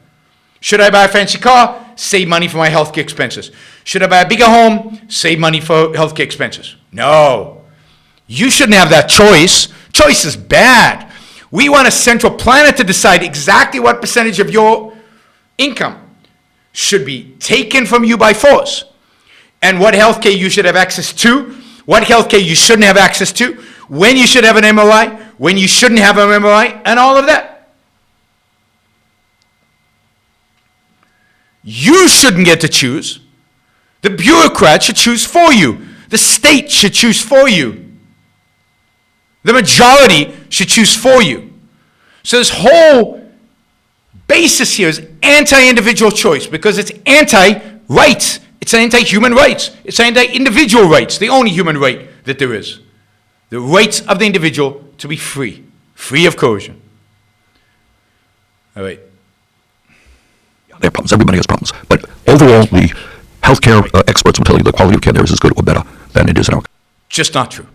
Should I buy a fancy car? Save money for my health care expenses. Should I buy a bigger home? Save money for health care expenses. No. You shouldn't have that choice. Choice is bad. We want a central planner to decide exactly what percentage of your income should be taken from you by force, and what health care you should have access to, what health care you shouldn't have access to, when you should have an MRI, when you shouldn't have an MRI, and all of that. You shouldn't get to choose. The bureaucrat should choose for you. The state should choose for you. The majority should choose for you. So this whole basis here is anti-individual choice because it's anti-rights. It's anti-human rights. It's anti-individual rights, the only human right that there is. The rights of the individual to be free, free of coercion. All right. They have problems. Everybody has problems. But overall, the healthcare experts will tell you the quality of care there is as good or better than it is in our Just not true.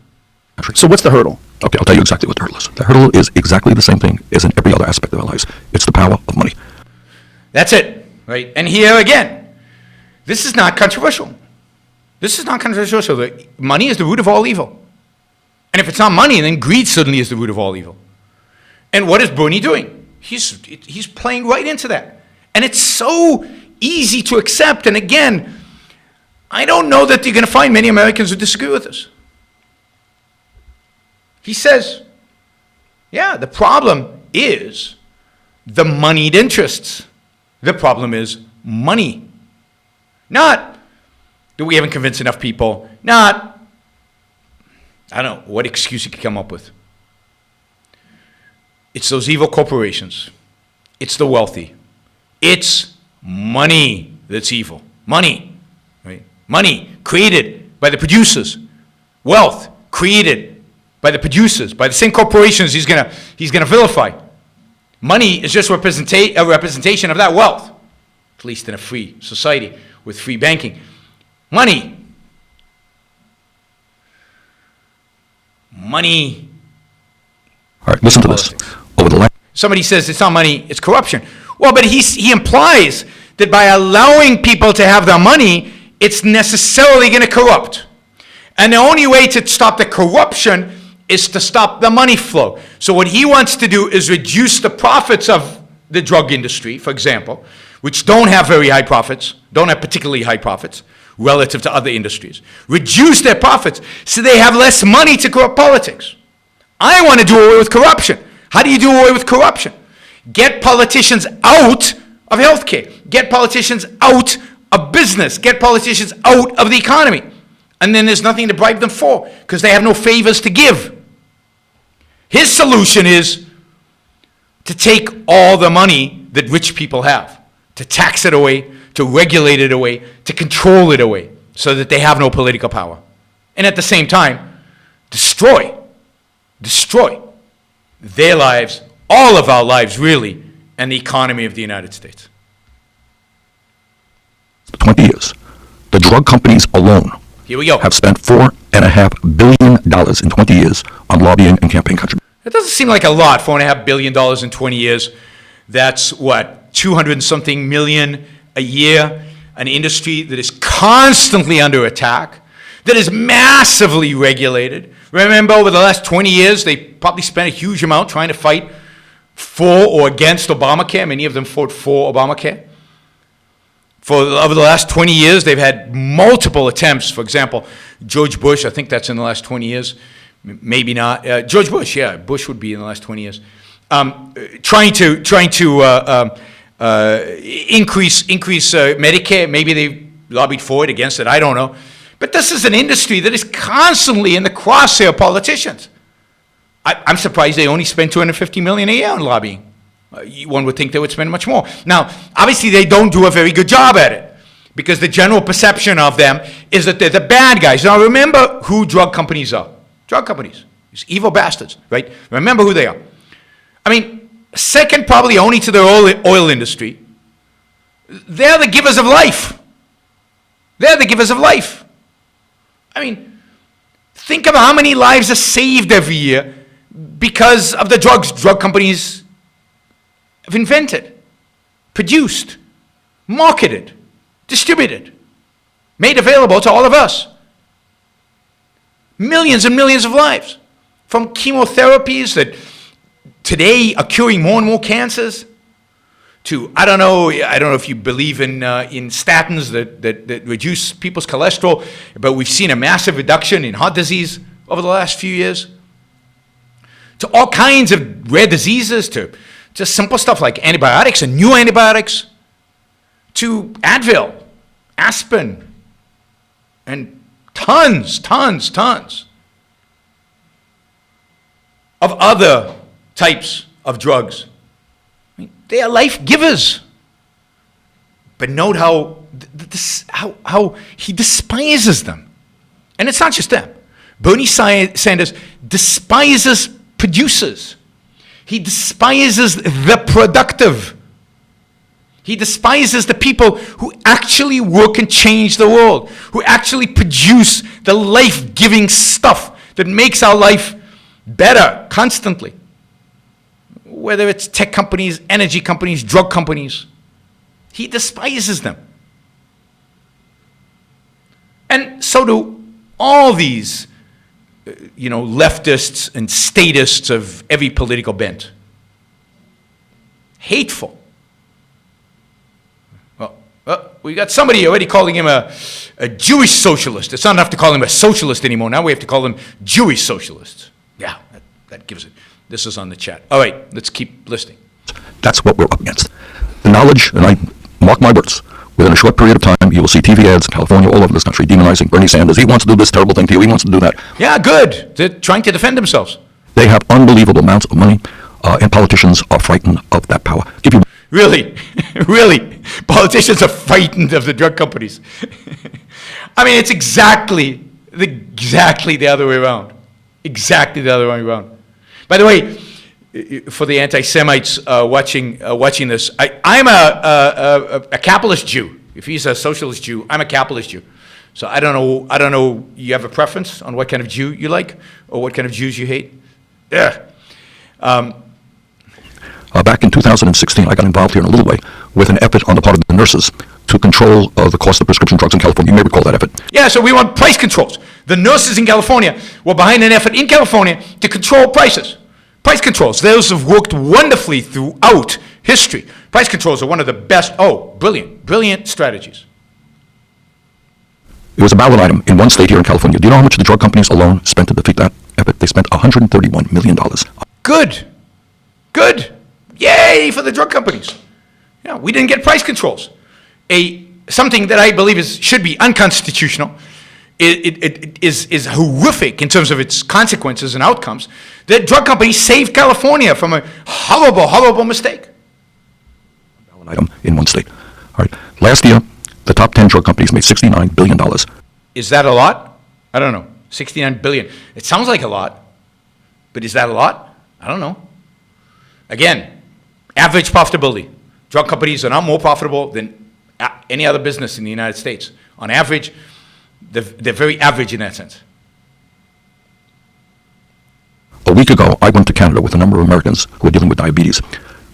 country. So what's the hurdle? Okay, I'll tell you exactly what the hurdle is. The hurdle is exactly the same thing as in every other aspect of our lives. It's the power of money. That's it, right? And here again, this is not controversial. This is not controversial. Money is the root of all evil. And if it's not money, then greed suddenly is the root of all evil. And what is Bernie doing? He's playing right into that. And it's so easy to accept. And again, I don't know that you're going to find many Americans who disagree with this. He says, yeah, the problem is the moneyed interests. The problem is money. Not that we haven't convinced enough people. Not, I don't know what excuse you could come up with. It's those evil corporations. It's the wealthy. It's money that's evil. Money, right? Money created by the producers. Wealth created by the producers, by the same corporations he's gonna vilify. Money is just a representation of that wealth, at least in a free society with free banking. Money. Money. All right, listen to this. Over the last Somebody says it's not money, it's corruption. Well, but he implies that by allowing people to have their money, it's necessarily going to corrupt. And the only way to stop the corruption is to stop the money flow. So what he wants to do is reduce the profits of the drug industry, for example, which don't have very high profits, don't have particularly high profits relative to other industries. Reduce their profits so they have less money to corrupt politics. I want to do away with corruption. How do you do away with corruption? Get politicians out of healthcare. Get politicians out of business. Get politicians out of the economy. And then there's nothing to bribe them for because they have no favors to give. His solution is to take all the money that rich people have, to tax it away, to regulate it away, to control it away so that they have no political power. And at the same time, destroy their lives, all of our lives really, and the economy of the United States. 20 years, the drug companies alone Here we go. have spent $4.5 billion in 20 years on lobbying and campaign contributions. It doesn't seem like a lot, $4.5 billion in 20 years. That's what, 200 and something million a year, an industry that is constantly under attack, that is massively regulated. Remember, over the last 20 years, they probably spent a huge amount trying to fight for or against Obamacare. Many of them fought for Obamacare. Over the last 20 years, they've had multiple attempts. For example, George Bush, I think that's in the last 20 years. Maybe not. George Bush, yeah, Bush would be in the last 20 years. Trying to increase Medicare. Maybe they lobbied for it, against it, I don't know. But this is an industry that is constantly in the crosshair of politicians. I'm surprised they only spend $250 million a year on lobbying. One would think they would spend much more. Now, obviously they don't do a very good job at it because the general perception of them is that they're the bad guys. Now remember who drug companies are. Drug companies, these evil bastards, right? Remember who they are. I mean, second probably only to the oil industry, they're the givers of life. They're the givers of life. I mean, think of how many lives are saved every year because of the drugs drug companies have invented, produced, marketed, distributed, made available to all of us. Millions and millions of lives, from chemotherapies that today are curing more and more cancers, to I don't know if you believe in statins that reduce people's cholesterol, but we've seen a massive reduction in heart disease over the last few years, to all kinds of rare diseases, to just simple stuff like antibiotics and new antibiotics, to Advil, aspirin, and tons of other types of drugs. I mean, they are life givers. But note how he despises them. And it's not just them. Bernie Sanders despises producers. He despises the productive. He despises the people who actually work and change the world, who actually produce the life-giving stuff that makes our life better constantly. Whether it's tech companies, energy companies, drug companies. He despises them. And so do all these, leftists and statists of every political bent. Hateful. Well, we got somebody already calling him a Jewish socialist. It's not enough to call him a socialist anymore. Now we have to call him Jewish socialists. Yeah, that gives it. This is on the chat. All right, let's keep listening. That's what we're up against. The knowledge, and I mark my words, within a short period of time, you will see TV ads in California, all over this country, demonizing Bernie Sanders. He wants to do this terrible thing to you. He wants to do that. Yeah, good. They're trying to defend themselves. They have unbelievable amounts of money, and politicians are frightened of that power. Give you Really? Really? Politicians are frightened of the drug companies. I mean, it's exactly the other way around. Exactly the other way around. By the way, for the anti-Semites watching this, I'm a capitalist Jew. If he's a socialist Jew, I'm a capitalist Jew. So I don't know. You have a preference on what kind of Jew you like, or what kind of Jews you hate? Yeah. Back in 2016, I got involved here in a little way with an effort on the part of the nurses to control the cost of prescription drugs in California. You may recall that effort. Yeah, so we want price controls. The nurses in California were behind an effort in California to control prices. Price controls. Those have worked wonderfully throughout history. Price controls are one of the best, brilliant strategies. It was a ballot item in one state here in California. Do you know how much the drug companies alone spent to defeat that effort? They spent $131 million. Good. Yay for the drug companies. Yeah, we didn't get price controls. Something that I believe should be unconstitutional. It is horrific in terms of its consequences and outcomes. The drug companies saved California from a horrible mistake. Ballot item in one state. All right. Last year, the top 10 drug companies made $69 billion. Is that a lot? I don't know. 69 billion. It sounds like a lot, but is that a lot? I don't know. Again, average profitability. Drug companies are not more profitable than any other business in the United States. On average, they're very average in that sense. A week ago, I went to Canada with a number of Americans who are dealing with diabetes.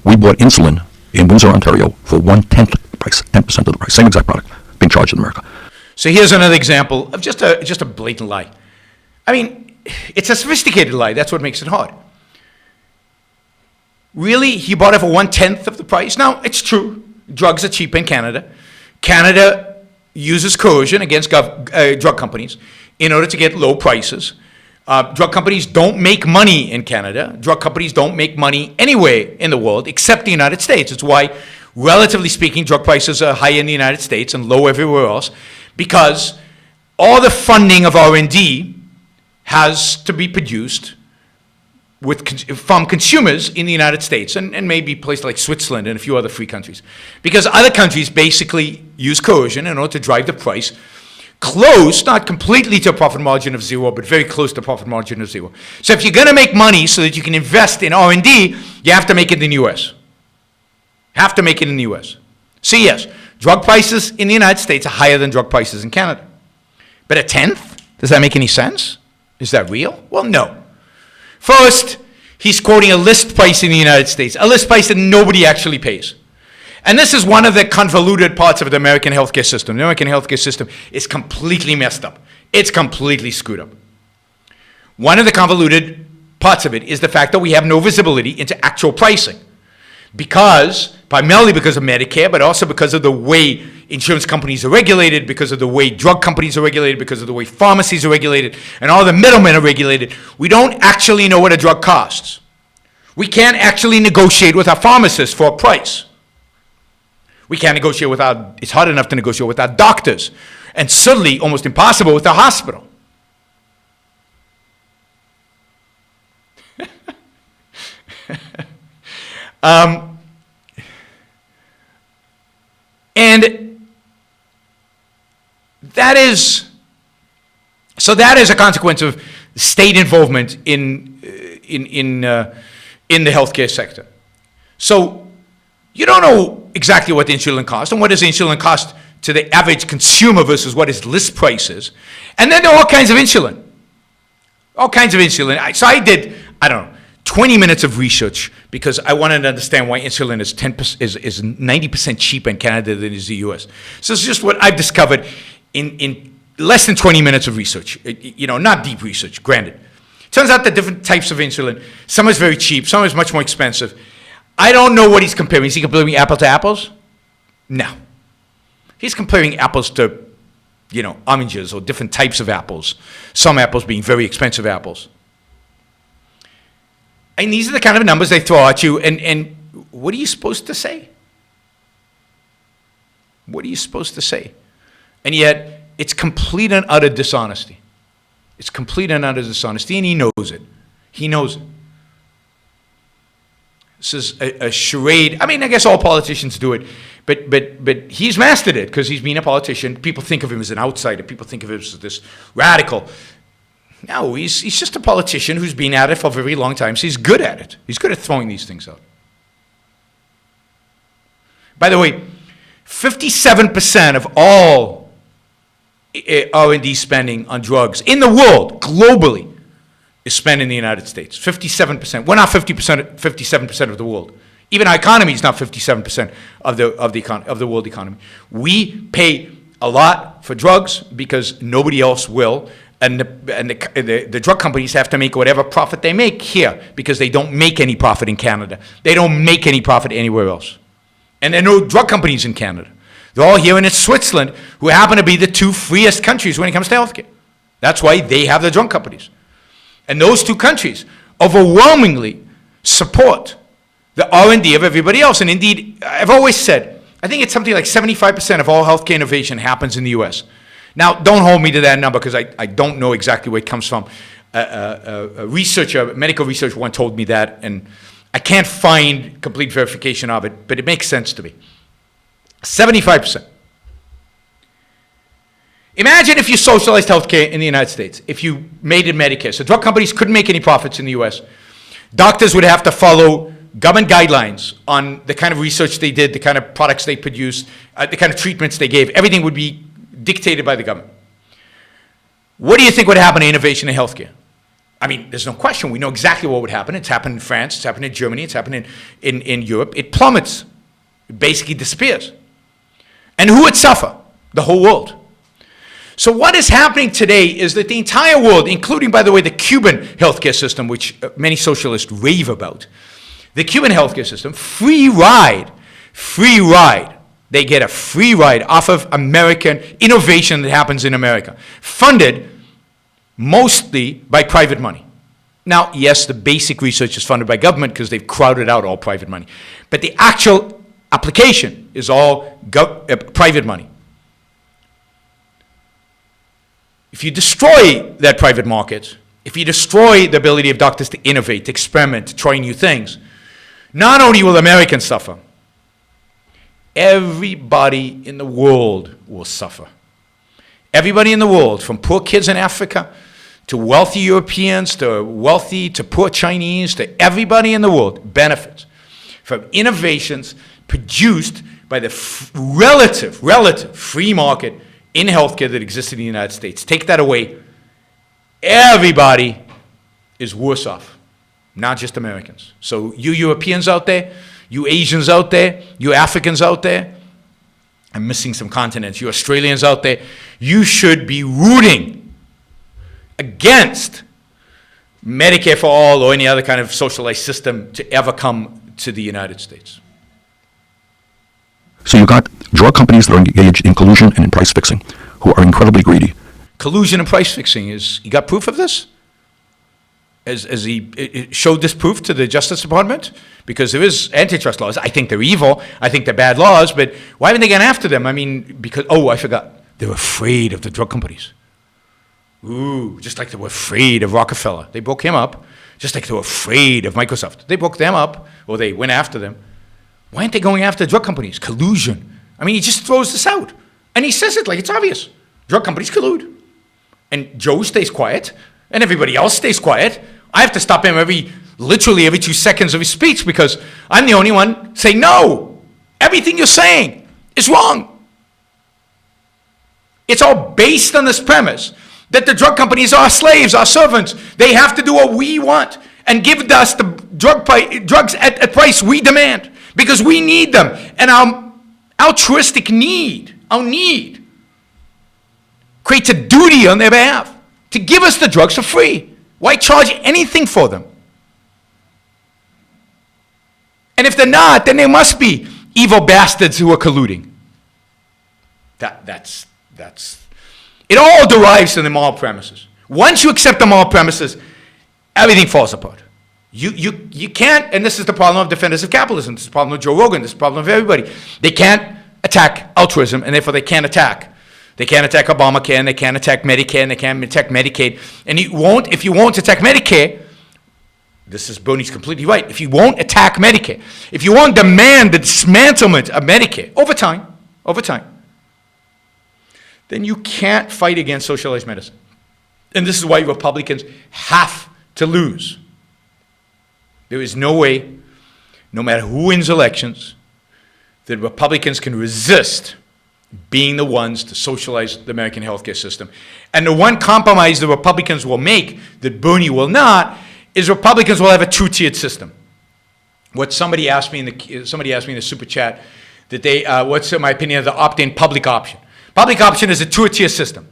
We bought insulin in Windsor, Ontario for 1/10 the price, 10% of the price, same exact product being charged in America. So here's another example of just a blatant lie. I mean, it's a sophisticated lie. That's what makes it hard. Really? He bought it for 1/10 of the price? Now, it's true. Drugs are cheap in Canada. Canada uses coercion against drug companies in order to get low prices. Drug companies don't make money in Canada. Drug companies don't make money anywhere in the world except the United States. It's why, relatively speaking, drug prices are high in the United States and low everywhere else, because all the funding of R&D has to be produced from consumers in the United States and maybe places like Switzerland and a few other free countries. Because other countries basically use coercion in order to drive the price close, not completely to a profit margin of zero, but very close to a profit margin of zero. So if you're going to make money so that you can invest in R&D, you have to make it in the U.S. Have to make it in the U.S. So yes, drug prices in the United States are higher than drug prices in Canada. But 1/10? Does that make any sense? Is that real? Well, no. First, he's quoting a list price in the United States, a list price that nobody actually pays. And this is one of the convoluted parts of the American healthcare system. The American healthcare system is completely messed up. It's completely screwed up. One of the convoluted parts of it is the fact that we have no visibility into actual pricing. Primarily because of Medicare, but also because of the way insurance companies are regulated, because of the way drug companies are regulated, because of the way pharmacies are regulated, and all the middlemen are regulated. We don't actually know what a drug costs. We can't actually negotiate with our pharmacists for a price. We can't negotiate it's hard enough to negotiate with our doctors, and certainly almost impossible with the hospital. And that is a consequence of state involvement in the healthcare sector. So you don't know exactly what the insulin costs, and what does the insulin cost to the average consumer versus what his list price is. And then there are all kinds of insulin. All kinds of insulin. So I did, 20 minutes of research because I wanted to understand why insulin is 90% cheaper in Canada than it is the US. So it's just what I've discovered in less than 20 minutes of research, not deep research, granted. Turns out that different types of insulin, some is very cheap, some is much more expensive. I don't know what he's comparing. Is he comparing apple to apples? No. He's comparing apples to, oranges or different types of apples, some apples being very expensive apples. And these are the kind of numbers they throw at you, and what are you supposed to say? What are you supposed to say? And yet, it's complete and utter dishonesty. It's complete and utter dishonesty, and he knows it. He knows it. This is a charade. I mean, I guess all politicians do it, but he's mastered it because he's been a politician. People think of him as an outsider. People think of him as this radical. No, he's just a politician who's been at it for a very long time, so he's good at it. He's good at throwing these things out. By the way, 57% of all R&D spending on drugs in the world, globally, is spent in the United States. 57%. We're not 57% of the world. Even our economy is not 57% of the world economy. We pay a lot for drugs because nobody else will. And the drug companies have to make whatever profit they make here because they don't make any profit in Canada. They don't make any profit anywhere else. And there are no drug companies in Canada. They're all here in Switzerland, who happen to be the two freest countries when it comes to healthcare. That's why they have the drug companies. And those two countries overwhelmingly support the R&D of everybody else. And indeed, I've always said, I think it's something like 75% of all healthcare innovation happens in the U.S. Now, don't hold me to that number because I don't know exactly where it comes from. A medical researcher once told me that, and I can't find complete verification of it, but it makes sense to me. 75%. Imagine if you socialized healthcare in the United States, if you made it Medicare. So drug companies couldn't make any profits in the U.S. Doctors would have to follow government guidelines on the kind of research they did, the kind of products they produced, the kind of treatments they gave. Everything would be dictated by the government. What do you think would happen to innovation in healthcare? I mean, there's no question. We know exactly what would happen. It's happened in France. It's happened in Germany. It's happened in Europe. It plummets. It basically disappears. And who would suffer? The whole world. So what is happening today is that the entire world, including, by the way, the Cuban healthcare system, which many socialists rave about, the Cuban healthcare system, free ride. They get a free ride off of American innovation that happens in America, funded mostly by private money. Now, yes, the basic research is funded by government because they've crowded out all private money. But the actual application is all private money. If you destroy that private market, if you destroy the ability of doctors to innovate, to experiment, to try new things, not only will Americans suffer, everybody in the world will suffer. Everybody in the world, from poor kids in Africa, to wealthy Europeans, to poor Chinese, to everybody in the world benefits from innovations produced by the relative free market in healthcare that exists in the United States. Take that away, everybody is worse off, not just Americans. So you Europeans out there, you Asians out there, you Africans out there, I'm missing some continents, you Australians out there, you should be rooting against Medicare for all or any other kind of socialized system to ever come to the United States. So you got drug companies that are engaged in collusion and in price fixing, who are incredibly greedy. Collusion and price fixing is, you got proof of this? As he showed this proof to the Justice Department? Because there is antitrust laws. I think they're evil. I think they're bad laws, but why haven't they gone after them? I mean, because, I forgot. They're afraid of the drug companies. Ooh, just like they were afraid of Rockefeller. They broke him up. Just like they were afraid of Microsoft. They broke them up, or they went after them. Why aren't they going after drug companies? Collusion. I mean, he just throws this out. And he says it like it's obvious. Drug companies collude. And Joe stays quiet, and everybody else stays quiet. I have to stop him literally every 2 seconds of his speech because I'm the only one saying, no, everything you're saying is wrong. It's all based on this premise that the drug companies are slaves, our servants. They have to do what we want and give us the drugs at a price we demand because we need them. And our altruistic need, creates a duty on their behalf to give us the drugs for free. Why charge anything for them? And if they're not, then there must be evil bastards who are colluding. That's it all derives from the moral premises. Once you accept the moral premises, everything falls apart. You can't, and this is the problem of defenders of capitalism, this is the problem of Joe Rogan, this is the problem of everybody. They can't attack altruism, and therefore they can't attack. They can't attack Obamacare, and they can't attack Medicare, and they can't attack Medicaid. And if you won't attack Medicare, this is Bernie's completely right. If you won't attack Medicare, if you won't demand the dismantlement of Medicare over time, then you can't fight against socialized medicine. And this is why Republicans have to lose. There is no way, no matter who wins elections, that Republicans can resist being the ones to socialize the American healthcare system. And the one compromise the Republicans will make that Bernie will not is Republicans will have a two-tiered system. What somebody asked me in the super chat that what's my opinion of the opt-in public option? Public option is a two-tier system.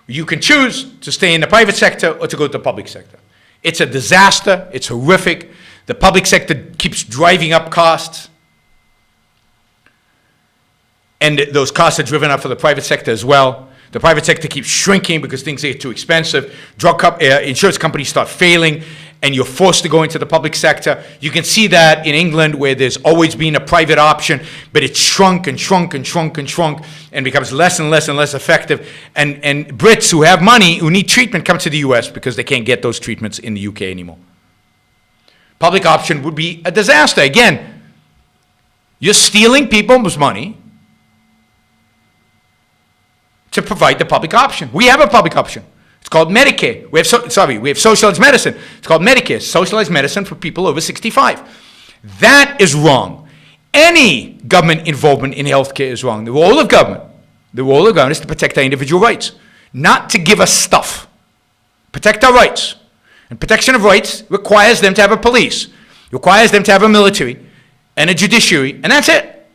You can choose to stay in the private sector or to go to the public sector. It's a disaster. It's horrific. The public sector keeps driving up costs. And those costs are driven up for the private sector as well. The private sector keeps shrinking because things get too expensive. Insurance companies start failing, and you're forced to go into the public sector. You can see that in England, where there's always been a private option, but it's shrunk and shrunk and shrunk and shrunk and becomes less and less and less effective. And Brits who have money, who need treatment, come to the US because they can't get those treatments in the UK anymore. Public option would be a disaster. Again, you're stealing people's money to provide the public option. We have a public option. It's called Medicare. We have socialized medicine. It's called Medicare, socialized medicine for people over 65. That is wrong. Any government involvement in healthcare is wrong. The role of government is to protect our individual rights, not to give us stuff. Protect our rights. And protection of rights requires them to have a police, requires them to have a military and a judiciary, and that's it.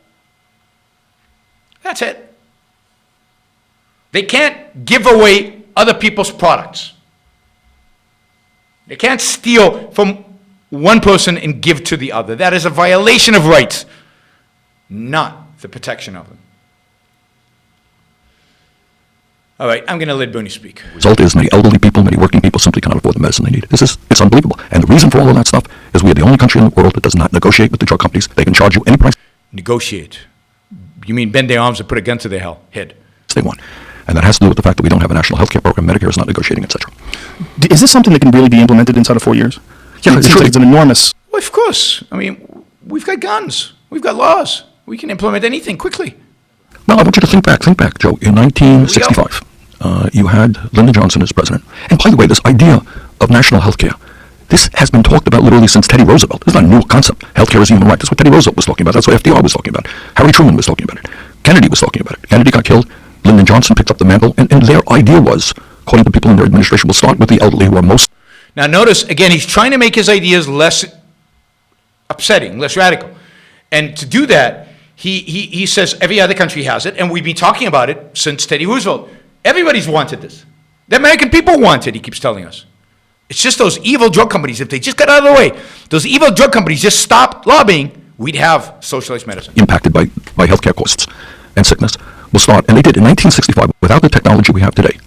That's it. They can't give away other people's products. They can't steal from one person and give to the other. That is a violation of rights, not the protection of them. All right, I'm going to let Bernie speak. The result is many elderly people, many working people simply cannot afford the medicine they need. It's unbelievable. And the reason for all of that stuff is we are the only country in the world that does not negotiate with the drug companies. They can charge you any price Negotiate. You mean bend their arms and put a gun to their head? they want. And that has to do with the fact that we don't have a national health care program. Medicare is not negotiating, etc. Is this something that can really be implemented inside of 4 years? Yeah, it seems like it's an enormous... Well, of course. I mean, we've got guns. We've got laws. We can implement anything quickly. Well, I want you to think back, Joe. In 1965, you had Lyndon Johnson as president. And by the way, this idea of national health care, this has been talked about literally since Teddy Roosevelt. It's not a new concept. Healthcare is a human right. That's what Teddy Roosevelt was talking about. That's what FDR was talking about. Harry Truman was talking about it. Kennedy was talking about it. Kennedy got killed. Lyndon Johnson picked up the mantle. And their idea was, according to people in their administration, we'll start with the elderly who are most... Now notice, again, he's trying to make his ideas less upsetting, less radical. And to do that, he says every other country has it, and we've been talking about it since Teddy Roosevelt. Everybody's wanted this. The American people want it, he keeps telling us. It's just those evil drug companies, if they just got out of the way, those evil drug companies just stopped lobbying, we'd have socialized medicine. Impacted by healthcare costs and sickness will start. And they did in 1965, without the technology we have today.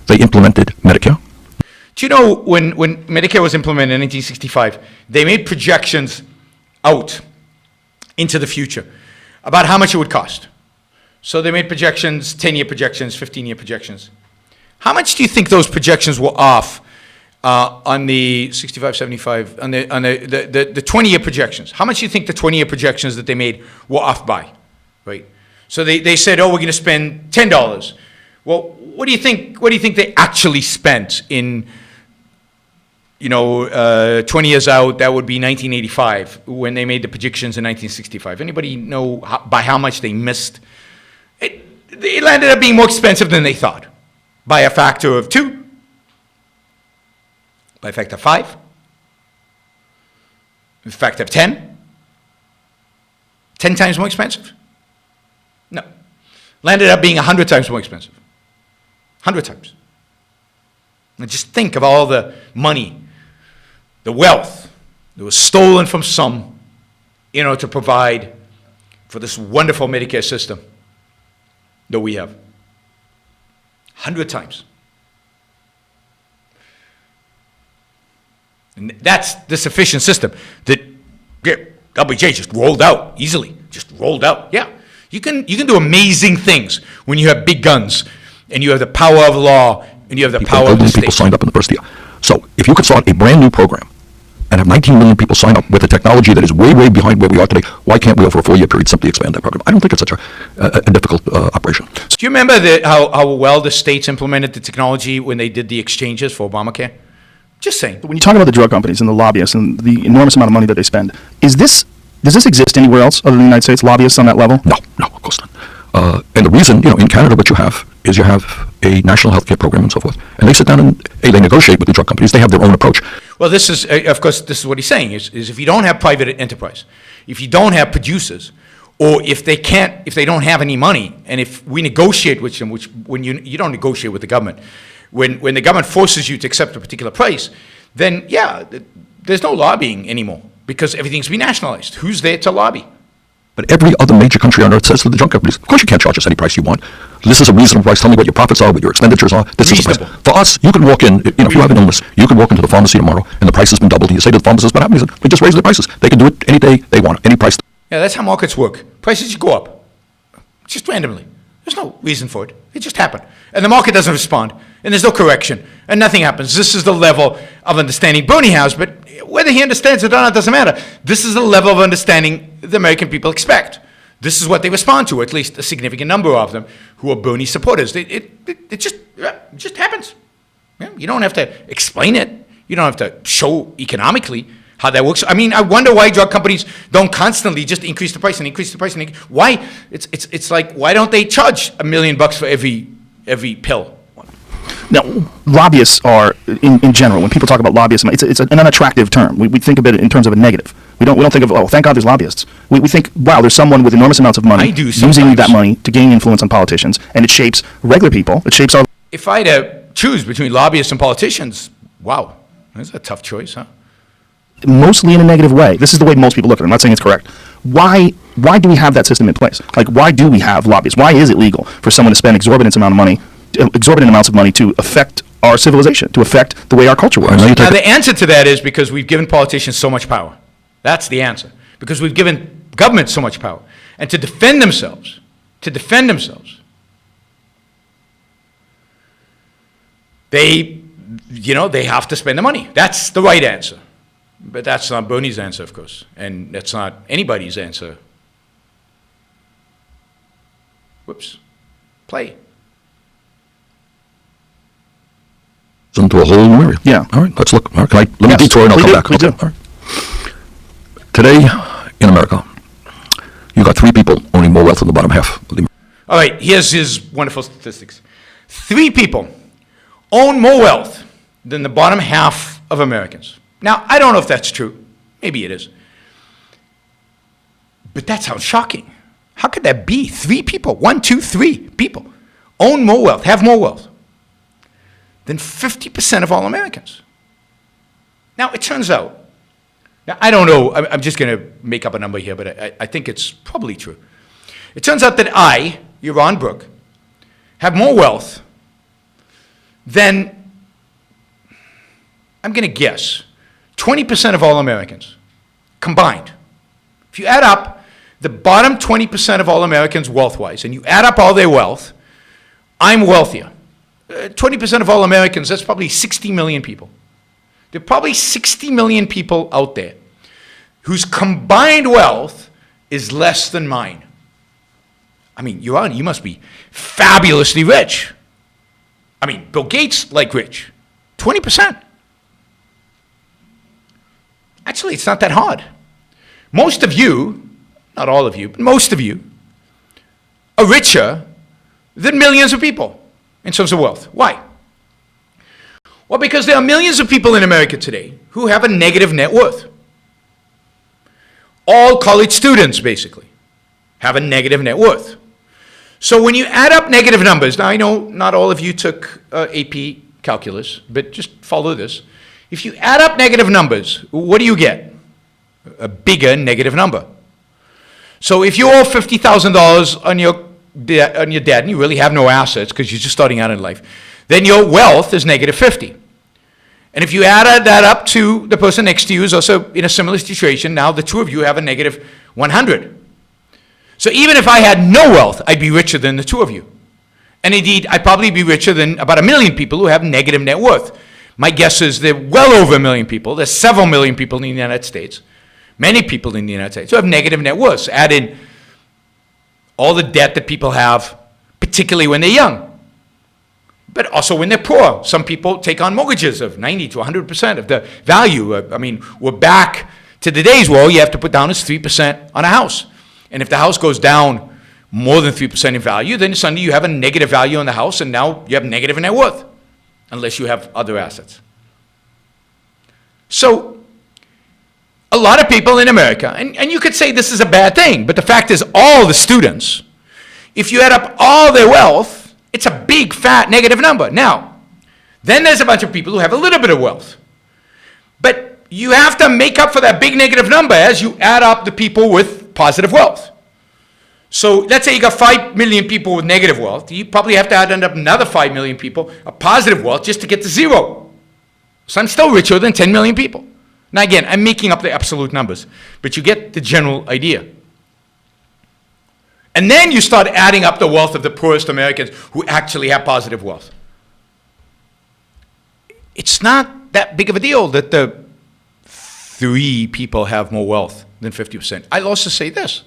They implemented Medicare. Do you know when Medicare was implemented in 1965, they made projections out into the future about how much it would cost. So they made projections, 10-year projections, 15-year projections. How much do you think those projections were off on the 65, 75, on the 20-year projections? How much do you think the 20-year projections that they made were off by, right? So they said, oh, we're going to spend $10. Well, what do you think they actually spent in, 20 years out? That would be 1985 when they made the projections in 1965. Anybody know by how much they missed? It landed up being more expensive than they thought, by a factor of 2, by a factor of 5, a factor of 10, 10 times more expensive? No. Landed up being 100 times more expensive. 100 times. And just think of all the money, the wealth that was stolen from some in order to provide for this wonderful Medicare system that we have. 100 times. And that's the sufficient system that WJ just rolled out easily. Just rolled out. Yeah. You can do amazing things when you have big guns and you have the power of law and you have the power of the state. People signed up in the first year. So if you could start a brand new program and have 19 million people sign up with a technology that is way, way behind where we are today, why can't we, over a 4-year period, simply expand that program? I don't think it's such a difficult operation. Do you remember how well the states implemented the technology when they did the exchanges for Obamacare? Just saying. When you talk about the drug companies and the lobbyists and the enormous amount of money that they spend, does this exist anywhere else other than the United States, lobbyists on that level? No, of course not. And the reason, in Canada, what you have is you have a national health care program and so forth. And they sit down and they negotiate with the drug companies. They have their own approach. Well, this is, of course, this is what he's saying, is if you don't have private enterprise, if you don't have producers, or if they don't have any money, and if we negotiate with them, which when you don't negotiate with the government, when the government forces you to accept a particular price, then yeah, there's no lobbying anymore because everything's been nationalized. Who's there to lobby? But every other major country on earth says to the drug companies, of course you can't charge us any price you want. This is a reasonable price. Tell me what your profits are, what your expenditures are. This is the price. For us, you can walk in, if you have an illness, you can walk into the pharmacy tomorrow and the price has been doubled. And you say to the pharmacist, what happened? He said, we just raised the prices. They can do it any day they want, any price. Yeah, that's how markets work. Prices just go up, just randomly. There's no reason for it. It just happened. And the market doesn't respond, and there's no correction, and nothing happens. This is the level of understanding Bernie has, but whether he understands it or not doesn't matter. This is the level of understanding the American people expect. This is what they respond to, at least a significant number of them who are Bernie supporters. It just happens. Yeah, you don't have to explain it. You don't have to show economically how that works. I mean, I wonder why drug companies don't constantly just increase the price and increase the price and increase. Why? It's like, why don't they charge $1 million for every pill? Now, lobbyists are, in general, when people talk about lobbyists, it's an unattractive term. We think of it in terms of a negative. We don't think of, oh, thank God there's lobbyists. We think, wow, there's someone with enormous amounts of money using that money to gain influence on politicians, and it shapes regular people. It shapes our... If I had to choose between lobbyists and politicians, wow, that's a tough choice, huh? Mostly in a negative way. This is the way most people look at it. I'm not saying it's correct. Why do we have that system in place? Like, why do we have lobbyists? Why is it legal for someone to spend exorbitant amounts of money to affect our civilization, to affect the way our culture works? Now, the answer to that is because we've given politicians so much power. That's the answer. Because we've given government so much power. And to defend themselves, they have to spend the money. That's the right answer. But that's not Bernie's answer, of course. And that's not anybody's answer. Whoops. Play. Into a whole new area. Yeah. All right, let's look. All right, let me detour and I'll come back. Please do. All right. Today, in America, you got 3 people owning more wealth than the bottom half of the... All right, here's his wonderful statistics. 3 people own more wealth than the bottom half of Americans. Now, I don't know if that's true. Maybe it is. But that sounds shocking. How could that be? 3 people, 1, 2, 3 people own more wealth, have more wealth than 50% of all Americans. Now, it turns out, now I don't know, I'm just going to make up a number here, but I think it's probably true. It turns out that I, Yaron Brook, have more wealth than, I'm going to guess, 20% of all Americans combined. If you add up the bottom 20% of all Americans wealth-wise, and you add up all their wealth, I'm wealthier. 20% of all Americans, that's probably 60 million people. There are probably 60 million people out there whose combined wealth is less than mine. I mean, Yaron, you must be fabulously rich. I mean, Bill Gates, like rich. 20%. Actually, it's not that hard. Most of you, not all of you, but most of you, are richer than millions of people in terms of wealth. Why? Well, because there are millions of people in America today who have a negative net worth. All college students, basically, have a negative net worth. So when you add up negative numbers, now I know not all of you took AP calculus, but just follow this. If you add up negative numbers, what do you get? A bigger negative number. So if you owe $50,000 on your debt and you really have no assets because you're just starting out in life, then your wealth is negative 50. And if you add that up to the person next to you who's also in a similar situation, now the two of you have a negative 100. So even if I had no wealth, I'd be richer than the two of you. And indeed, I'd probably be richer than about 1 million people who have negative net worth. My guess is there are well over 1 million people. There's several million people in the United States, many people in the United States who have negative net worth. Add in all the debt that people have, particularly when they're young, but also when they're poor. Some people take on mortgages of 90 to 100% of the value. I mean, we're back to the days where all you have to put down is 3% on a house. And if the house goes down more than 3% in value, then suddenly you have a negative value on the house, and now you have negative net worth, unless you have other assets. So a lot of people in America, and you could say this is a bad thing, but the fact is all the students, if you add up all their wealth, it's a big, fat, negative number. Now, then there's a bunch of people who have a little bit of wealth. But you have to make up for that big negative number as you add up the people with positive wealth. So let's say you got 5 million people with negative wealth. You probably have to add up another 5 million people of positive wealth just to get to zero. So I'm still richer than 10 million people. Now again, I'm making up the absolute numbers, but you get the general idea. And then you start adding up the wealth of the poorest Americans who actually have positive wealth. It's not that big of a deal that the 3 people have more wealth than 50%. I'll also say this.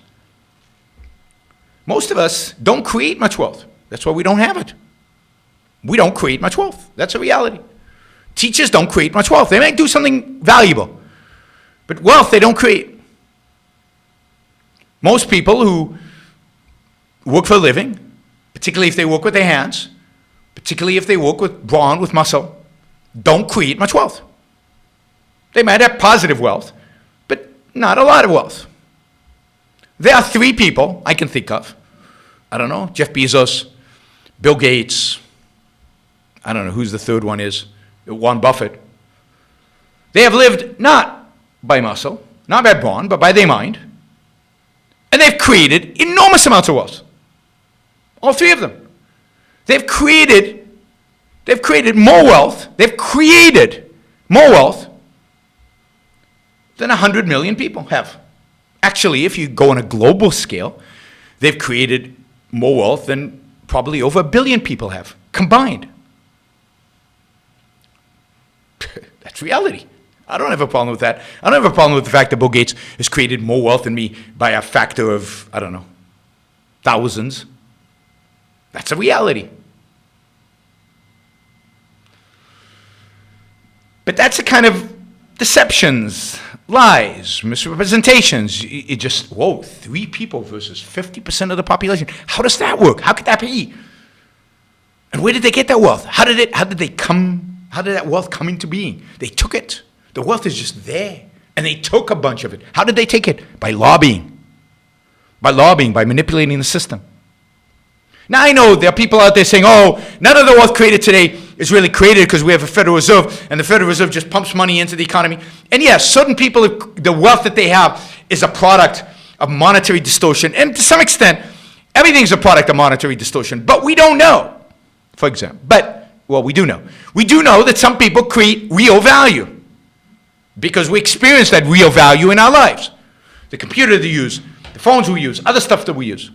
Most of us don't create much wealth. That's why we don't have it. We don't create much wealth. That's a reality. Teachers don't create much wealth. They may do something valuable, but wealth they don't create. Most people who work for a living, particularly if they work with their hands, particularly if they work with brawn, with muscle, don't create much wealth. They might have positive wealth, but not a lot of wealth. There are 3 people I can think of. I don't know, Jeff Bezos, Bill Gates, I don't know who's the third one is, Warren Buffett. They have lived not by muscle, not by brawn, but by their mind. And they've created enormous amounts of wealth. All 3 of them. They've created more wealth. They've created more wealth than 100 million people have. Actually, if you go on a global scale, they've created more wealth than probably over 1 billion people have combined. That's reality. I don't have a problem with that. I don't have a problem with the fact that Bill Gates has created more wealth than me by a factor of, I don't know, thousands. That's a reality. But that's a kind of deceptions, lies, misrepresentations. It just, whoa, 3 people versus 50% of the population. How does that work? How could that be? And where did they get that wealth? How did that wealth come into being? They took it. The wealth is just there. And they took a bunch of it. How did they take it? By lobbying. By manipulating the system. Now I know there are people out there saying, oh, none of the wealth created today is really created because we have a Federal Reserve, and the Federal Reserve just pumps money into the economy. And yes, certain people, the wealth that they have is a product of monetary distortion. And to some extent, everything's a product of monetary distortion. But we don't know, for example. We do know. We do know that some people create real value because we experience that real value in our lives. The computer they use, the phones we use, other stuff that we use.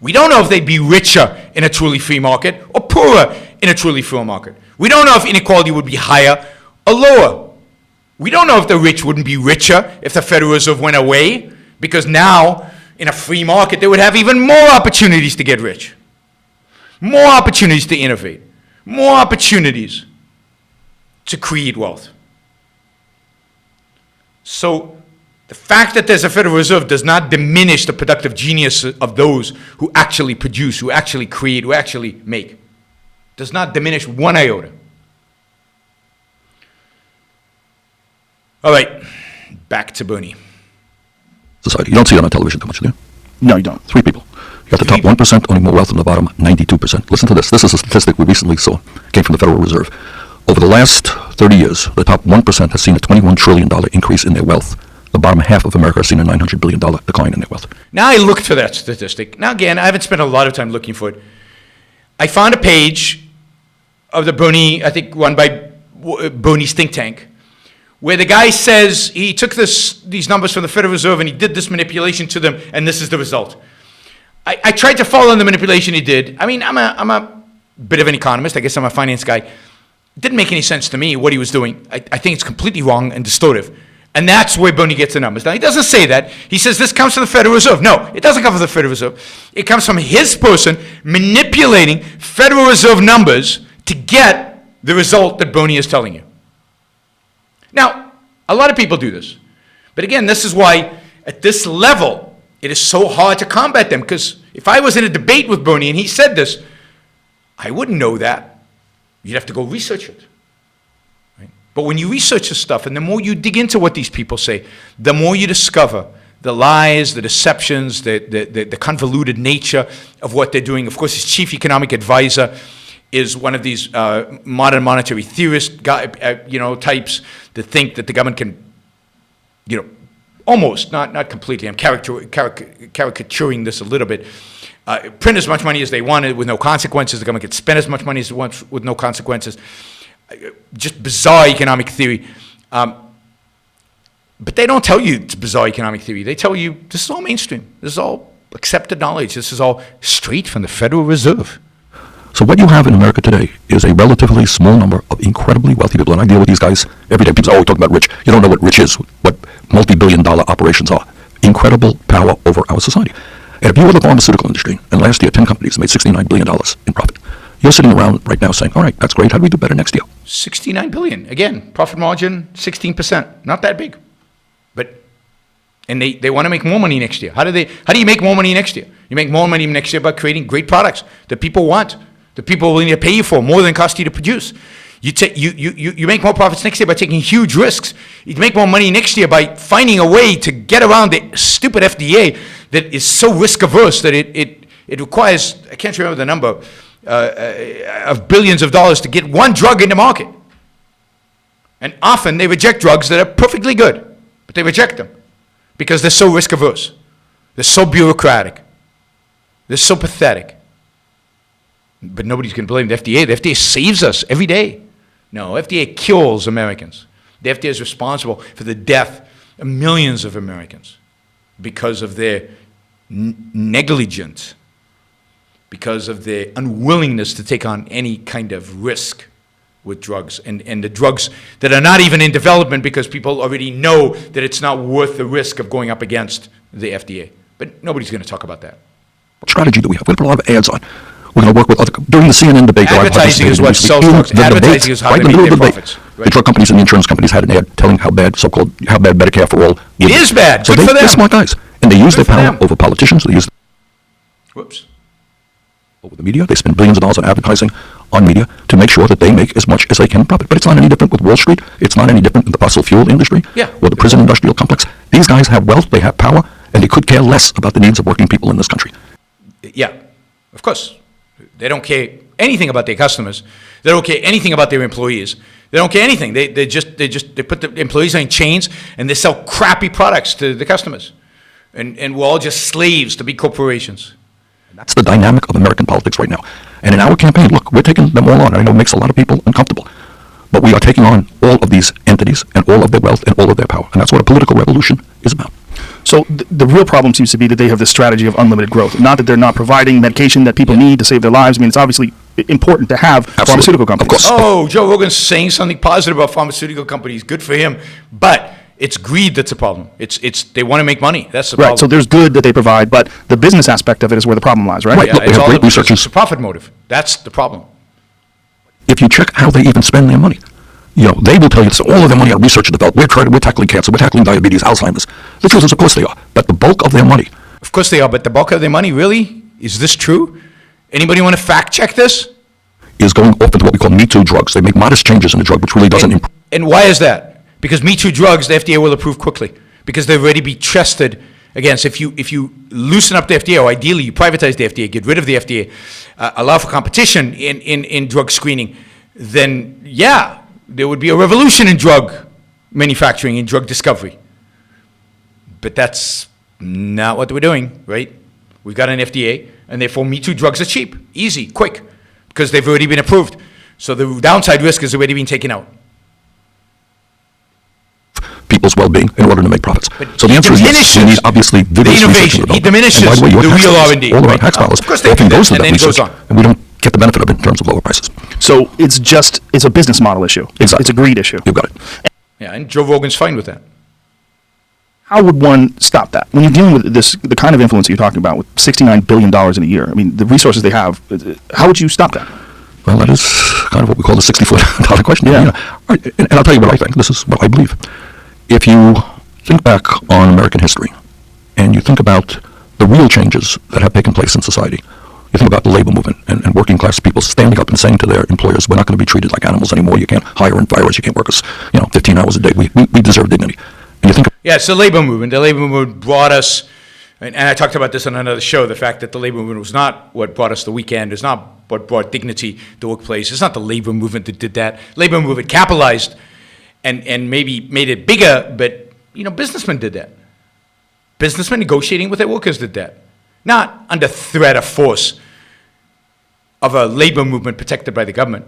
We don't know if they'd be richer in a truly free market or poorer in a truly free market. We don't know if inequality would be higher or lower. We don't know if the rich wouldn't be richer if the Federal Reserve went away, because now in a free market they would have even more opportunities to get rich, more opportunities to innovate, more opportunities to create wealth. So the fact that there's a Federal Reserve does not diminish the productive genius of those who actually produce, who actually create, who actually make. Does not diminish one iota. All right, back to Bernie. Society. You don't see it on television too much, do you? No, you don't. 3 people. You got the top 1% owning more wealth than the bottom 92%. Listen to this. This is a statistic we recently saw. Came from the Federal Reserve. Over the last 30 years, the top 1% has seen a $21 trillion increase in their wealth. The bottom half of America has seen a $900 billion decline in their wealth. Now I looked for that statistic. Now again, I haven't spent a lot of time looking for it. I found a page of the Bernie, I think run by Bernie's think tank, where the guy says he took these numbers from the Federal Reserve and he did this manipulation to them, and this is the result. I tried to follow the manipulation he did. I mean, I'm a bit of an economist. I guess I'm a finance guy. It didn't make any sense to me what he was doing. I think it's completely wrong and distortive. And that's where Bernie gets the numbers. Now, he doesn't say that. He says this comes from the Federal Reserve. No, it doesn't come from the Federal Reserve. It comes from his person manipulating Federal Reserve numbers to get the result that Bernie is telling you. Now, a lot of people do this. But again, this is why at this level, it is so hard to combat them. Because if I was in a debate with Bernie and he said this, I wouldn't know that. You'd have to go research it. Right? But when you research this stuff, and the more you dig into what these people say, the more you discover the lies, the deceptions, the convoluted nature of what they're doing. Of course, his chief economic advisor is one of these modern monetary theorist types that think that the government can, almost, not completely, I'm caricaturing this a little bit, print as much money as they wanted with no consequences. The government could spend as much money as it wants with no consequences. Just bizarre economic theory. But they don't tell you it's bizarre economic theory. They tell you this is all mainstream. This is all accepted knowledge. This is all straight from the Federal Reserve. So what you have in America today is a relatively small number of incredibly wealthy people. And I deal with these guys every day. People say, oh, we talk about rich. You don't know what rich is, what multi-billion-dollar operations are. Incredible power over our society. And if you were the pharmaceutical industry, and last year 10 companies made $69 billion in profit, you're sitting around right now saying, all right, that's great. How do we do better next year? $69 billion. Again, profit margin, 16%. Not that big. And they want to make more money next year. How do you make more money next year? You make more money next year by creating great products that people want, that people are willing to pay you for, more than it costs you to produce. You make more profits next year by taking huge risks. You make more money next year by finding a way to get around the stupid FDA that is so risk averse that it requires, I can't remember the number, of billions of dollars to get one drug in the market. And often they reject drugs that are perfectly good, but they reject them because they're so risk averse. They're so bureaucratic. They're so pathetic. But nobody's going to blame the FDA. The FDA saves us every day. No, FDA kills Americans. The FDA is responsible for the death of millions of Americans because of their negligence, because of their unwillingness to take on any kind of risk with drugs, and the drugs that are not even in development because people already know that it's not worth the risk of going up against the FDA. But nobody's going to talk about that. What strategy do we have? We're going to put a lot of ads on. We're going to work with other, during the CNN debate. Advertising is what sells drugs. Advertising is how to make their profits. Right. The drug companies and the insurance companies had an ad telling how bad Medicare for all. It is bad. So Good for them. They're smart guys, and they use their power over politicians. They use over the media. They spend billions of dollars on advertising on media to make sure that they make as much as they can in profit. But it's not any different with Wall Street. It's not any different in the fossil fuel industry or the prison industrial complex. These guys have wealth, they have power, and they could care less about the needs of working people in this country. Yeah, of course. They don't care anything about their customers. They don't care anything about their employees. They don't care anything. They put the employees in chains and they sell crappy products to the customers. And we're all just slaves to big corporations. That's the dynamic of American politics right now. And in our campaign, look, we're taking them all on. I know it makes a lot of people uncomfortable. But we are taking on all of these entities and all of their wealth and all of their power. And that's what a political revolution is about. So the real problem seems to be that they have this strategy of unlimited growth. Not that they're not providing medication that people need to save their lives. I mean, it's obviously important to have pharmaceutical companies. Of course. Oh, Joe Rogan's saying something positive about pharmaceutical companies. Good for him. But it's greed that's a problem. It's they want to make money. That's the problem. Right. So there's good that they provide, but the business aspect of it is where the problem lies, right? Right. Yeah, Look, it's all it's a profit motive. That's the problem. If you check how they even spend their money, they will tell you all of their money on research and development. We're tackling cancer, we're tackling diabetes, Alzheimer's. The truth is, of course they are. But the bulk of their money. Of course they are, but the bulk of their money, really? Is this true? Anybody want to fact check this? Is going off into what we call Me Too drugs. They make modest changes in the drug, which really doesn't improve. And why is that? Because Me Too drugs, the FDA will approve quickly. Because they've already been tested Again, so if you loosen up the FDA, or ideally you privatize the FDA, get rid of the FDA, allow for competition in drug screening, then yeah, there would be a revolution in drug manufacturing, in drug discovery. But that's not what we're doing, right? We've got an FDA, and therefore Me Too drugs are cheap, easy, quick, because they've already been approved. So the downside risk has already been taken out. People's well-being in order to make profits. But So the answer is yes. We need obviously vigorous the research innovation. and He development. diminishes And by the way, your the tax real dollars, R&D. all of our Right. tax dollars Of course they often do goes that, to that and then it research, goes on. and we don't get the benefit of it in terms of lower prices. So it's a business model issue. It's a greed issue. You've got it. Yeah, and Joe Rogan's fine with that. How would one stop that? When you're dealing with the kind of influence that you're talking about, with $69 billion in a year, I mean, the resources they have, how would you stop that? Well, that is kind of what we call the $64 question. Yeah. All right, and I'll tell you what I think. This is what I believe. If you think back on American history, and you think about the real changes that have taken place in society, you think about the labor movement and working class people standing up and saying to their employers, we're not going to be treated like animals anymore. You can't hire and fire us. You can't work us, 15 hours a day. We deserve dignity. And you think Yeah, it's the labor movement. The labor movement brought us, and I talked about this on another show, the fact that the labor movement was not what brought us the weekend. It's not what brought dignity to the workplace. It's not the labor movement that did that. Labor movement capitalized and maybe made it bigger, but, businessmen did that. Businessmen negotiating with their workers did that. Not under threat of force of a labor movement protected by the government.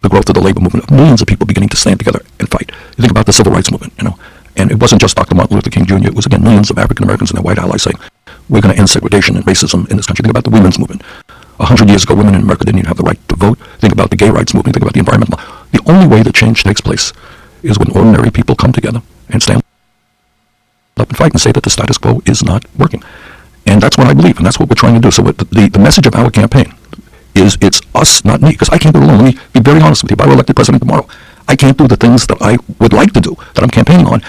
the growth of the labor movement, of millions of people beginning to stand together and fight. You think about the civil rights movement, and it wasn't just Dr. Martin Luther King Jr., it was, again, millions of African Americans and their white allies saying, we're going to end segregation and racism in this country. Think about the women's movement. 100 years ago, women in America didn't even have the right to vote. Think about the gay rights movement. Think about the environmental. The only way that change takes place is when ordinary people come together and stand up and fight and say that the status quo is not working. And that's what I believe, and that's what we're trying to do. So the message of our campaign is it's us, not me, because I can't do it alone. Let me be very honest with you. If I were elected president tomorrow, I can't do the things that I would like to do, that I'm campaigning on.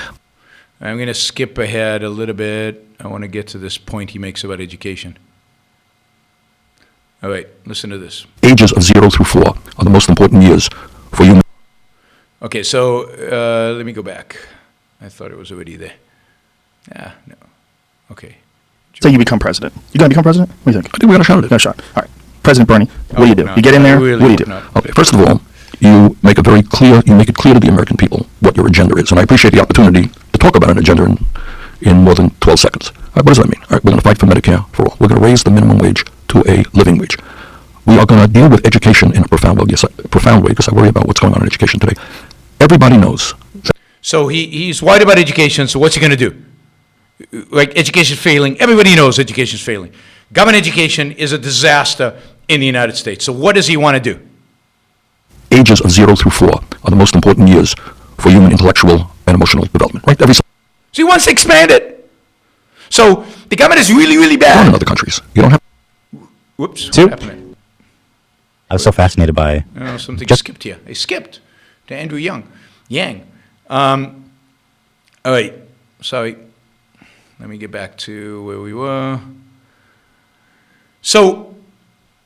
I'm going to skip ahead a little bit. I want to get to this point he makes about education. All right, listen to this. Ages of 0 through 4 are the most important years for human. Okay, so let me go back. I thought it was already there. No. Okay. Say you become president. You going to become president? What do you think? I think we got a shot at it. Got a shot. All right. President Bernie, what do you do? No, You get in there, really what do you do? not. Okay, first of all, you make it clear to the American people what your agenda is. And I appreciate the opportunity to talk about an agenda in more than 12 seconds. All right, what does that mean? All right, we're going to fight for Medicare for all. We're going to raise the minimum wage to a living wage. We are going to deal with education in a profound way, because I worry about what's going on in education today. Everybody knows. So he's worried about education, so what's he going to do? Like, education's failing. Everybody knows education's failing. Government education is a disaster in the United States. So what does he want to do? Ages of 0 through 4 are the most important years for human intellectual and emotional development, right? So he wants to expand it. So the government is really, really bad. In other countries, you don't have. Whoops. Two. What happened I was so fascinated by there? Oh, something skipped here. They skipped to Andrew Yang. All right. Sorry. Let me get back to where we were. So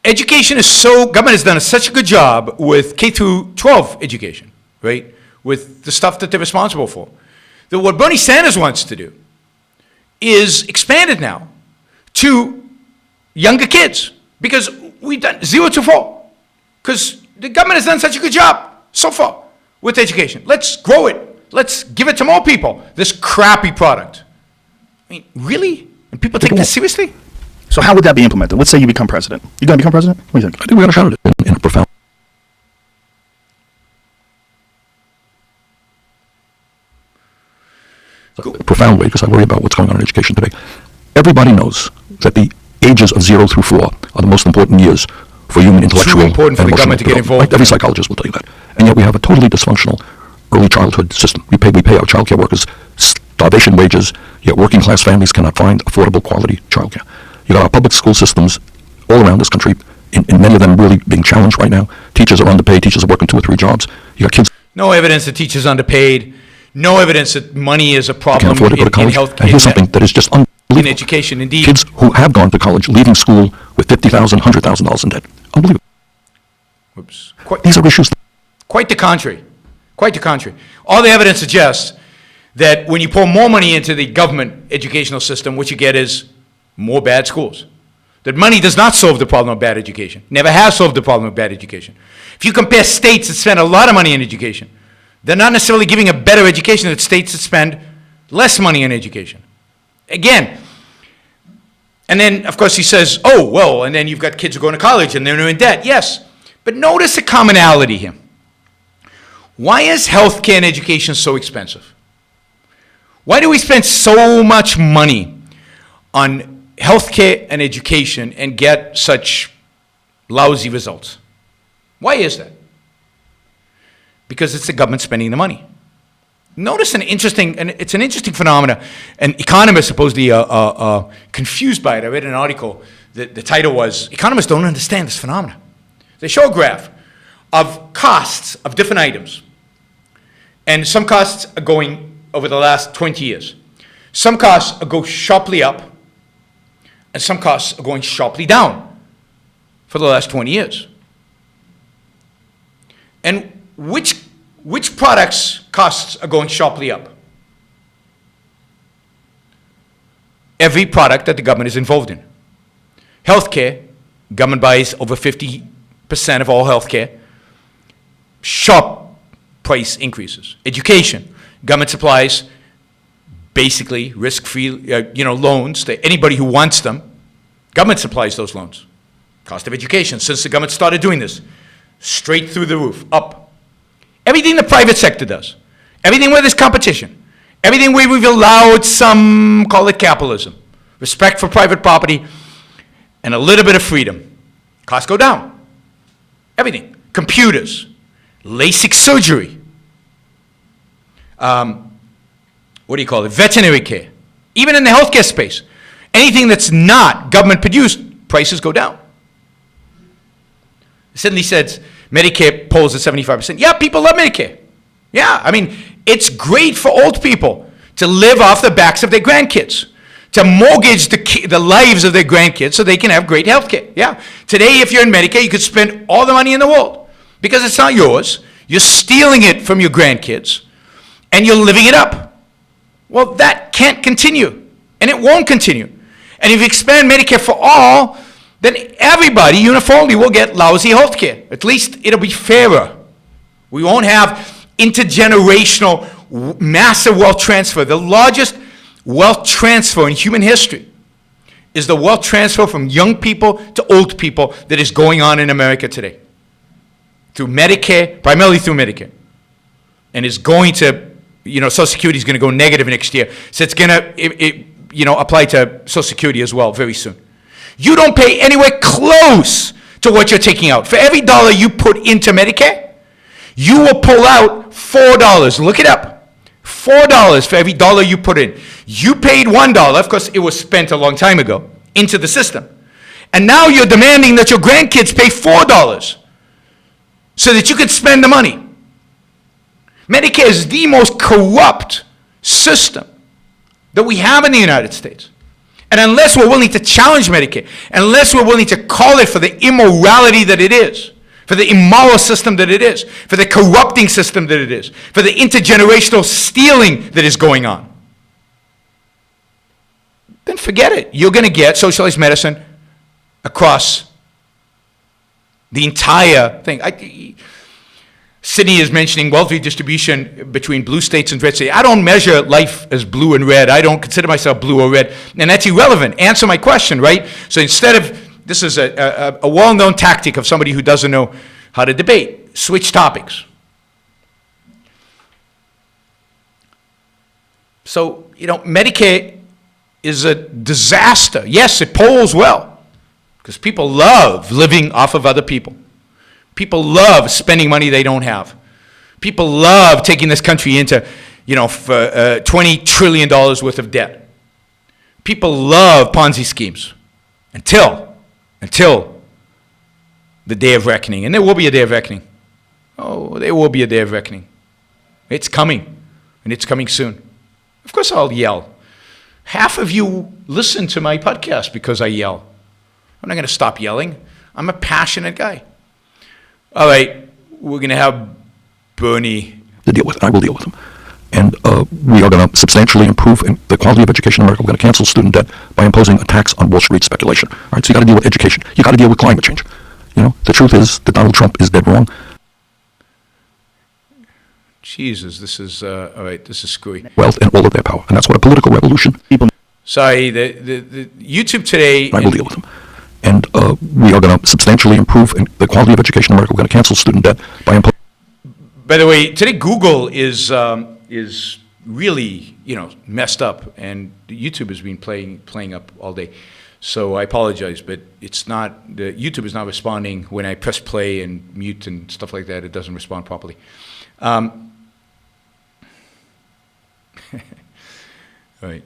education government has done such a good job with K through 12 education, right? With the stuff that they're responsible for. That what Bernie Sanders wants to do is expand it now to younger kids, because we've done 0 to 4. Because the government has done such a good job so far with education. Let's grow it. Let's give it to more people, this crappy product. I mean, really? And people take this seriously? So how would that be implemented? Let's say you become president. You going to become president? What do you think? I think we got a shot at it in a profound. A profound way, because I worry about what's going on in education today. Everybody knows that the ages of 0 through 4 are the most important years for human intellectual important for and the emotional government to get development. involved Right? Every in that. psychologist will tell you that. And yet we have a totally dysfunctional early childhood system. We pay our child care workers starvation wages, yet working class families cannot find affordable quality child care. You got our public school systems all around this country, in many of them really being challenged right now. Teachers are underpaid. Teachers are working 2 or 3 jobs. You got kids. No evidence that teachers are underpaid. No evidence that money is a Can't problem afford to go to in college. health And here's something that is just in unbelievable. education. Indeed, Kids who have gone to college leaving school with $50,000, $100,000 in debt. Unbelievable. Whoops. These are issues. Quite the contrary. Quite the contrary. All the evidence suggests that when you pour more money into the government educational system, what you get is more bad schools. That money does not solve the problem of bad education. Never has solved the problem of bad education. If you compare states that spend a lot of money in education, they're not necessarily giving a better education than states that spend less money in education. Again, and then, of course, he says, oh, well, and then you've got kids who are going to college and they're in debt. Yes, but notice the commonality here. Why is healthcare and education so expensive? Why do we spend so much money on healthcare and education and get such lousy results? Why is that? Because it's the government spending the money. Notice and it's an interesting phenomenon. And economists supposedly confused by it. I read an article, the title was, Economists Don't Understand This Phenomenon. They show a graph of costs of different items. And some costs are going over the last 20 years. Some costs are going sharply up, and some costs are going sharply down for the last 20 years. And which products' costs are going sharply up? Every product that the government is involved in. Healthcare, government buys over 50% of all healthcare. Sharp price increases. Education, government supplies basically risk-free loans to anybody who wants them. Government supplies those loans. Cost of education, since the government started doing this, straight through the roof, up. Everything the private sector does, everything where there's competition, everything where we've allowed some, call it capitalism, respect for private property, and a little bit of freedom, costs go down. Everything. Computers, LASIK surgery, veterinary care. Even in the healthcare space, anything that's not government produced, prices go down. Suddenly said Medicare polls at 75%. Yeah, people love Medicare. Yeah, I mean, it's great for old people to live off the backs of their grandkids, to mortgage the lives of their grandkids so they can have great health care. Yeah, today if you're in Medicare, you could spend all the money in the world because it's not yours. You're stealing it from your grandkids and you're living it up. Well, that can't continue and it won't continue. And if you expand Medicare for all, then everybody uniformly will get lousy health care. At least it'll be fairer. We won't have intergenerational massive wealth transfer. The largest wealth transfer in human history is the wealth transfer from young people to old people that is going on in America today. Through Medicare, primarily through Medicare. And is going to, Social Security is going to go negative next year. So it's going to, apply to Social Security as well very soon. You don't pay anywhere close to what you're taking out. For every dollar you put into Medicare, you will pull out $4. Look it up. $4 for every dollar you put in. You paid $1, of course it was spent a long time ago, into the system. And now you're demanding that your grandkids pay $4 so that you can spend the money. Medicare is the most corrupt system that we have in the United States. And unless we're willing to challenge Medicare, unless we're willing to call it for the immorality that it is, for the immoral system that it is, for the corrupting system that it is, for the intergenerational stealing that is going on, then forget it. You're going to get socialized medicine across the entire thing. Sydney is mentioning wealth redistribution between blue states and red states. I don't measure life as blue and red. I don't consider myself blue or red. And that's irrelevant. Answer my question, right? So instead of, this is a well-known tactic of somebody who doesn't know how to debate. Switch topics. So, Medicare is a disaster. Yes, it polls well, because people love living off of other people. People love spending money they don't have. People love taking this country into, $20 trillion worth of debt. People love Ponzi schemes until the day of reckoning. And there will be a day of reckoning. Oh, there will be a day of reckoning. It's coming, and it's coming soon. Of course I'll yell. Half of you listen to my podcast because I yell. I'm not going to stop yelling. I'm a passionate guy. All right, we're going to have Bernie. To deal with it. I will deal with them. And we are going to substantially improve the quality of education in America. We're going to cancel student debt by imposing a tax on Wall Street speculation. All right, so you got to deal with education. You got to deal with climate change. You know, the truth is that Donald Trump is dead wrong. Jesus, this is all right. This is screwy. Wealth and all of their power, and that's what a political revolution. Sorry, the YouTube today. I will deal with them. And we are going to substantially improve the quality of education in America. We're going to cancel student debt by imposing. By the way, today Google is really, messed up, and YouTube has been playing up all day. So I apologize, but it's not, the YouTube is not responding when I press play and mute and stuff like that. It doesn't respond properly. All right.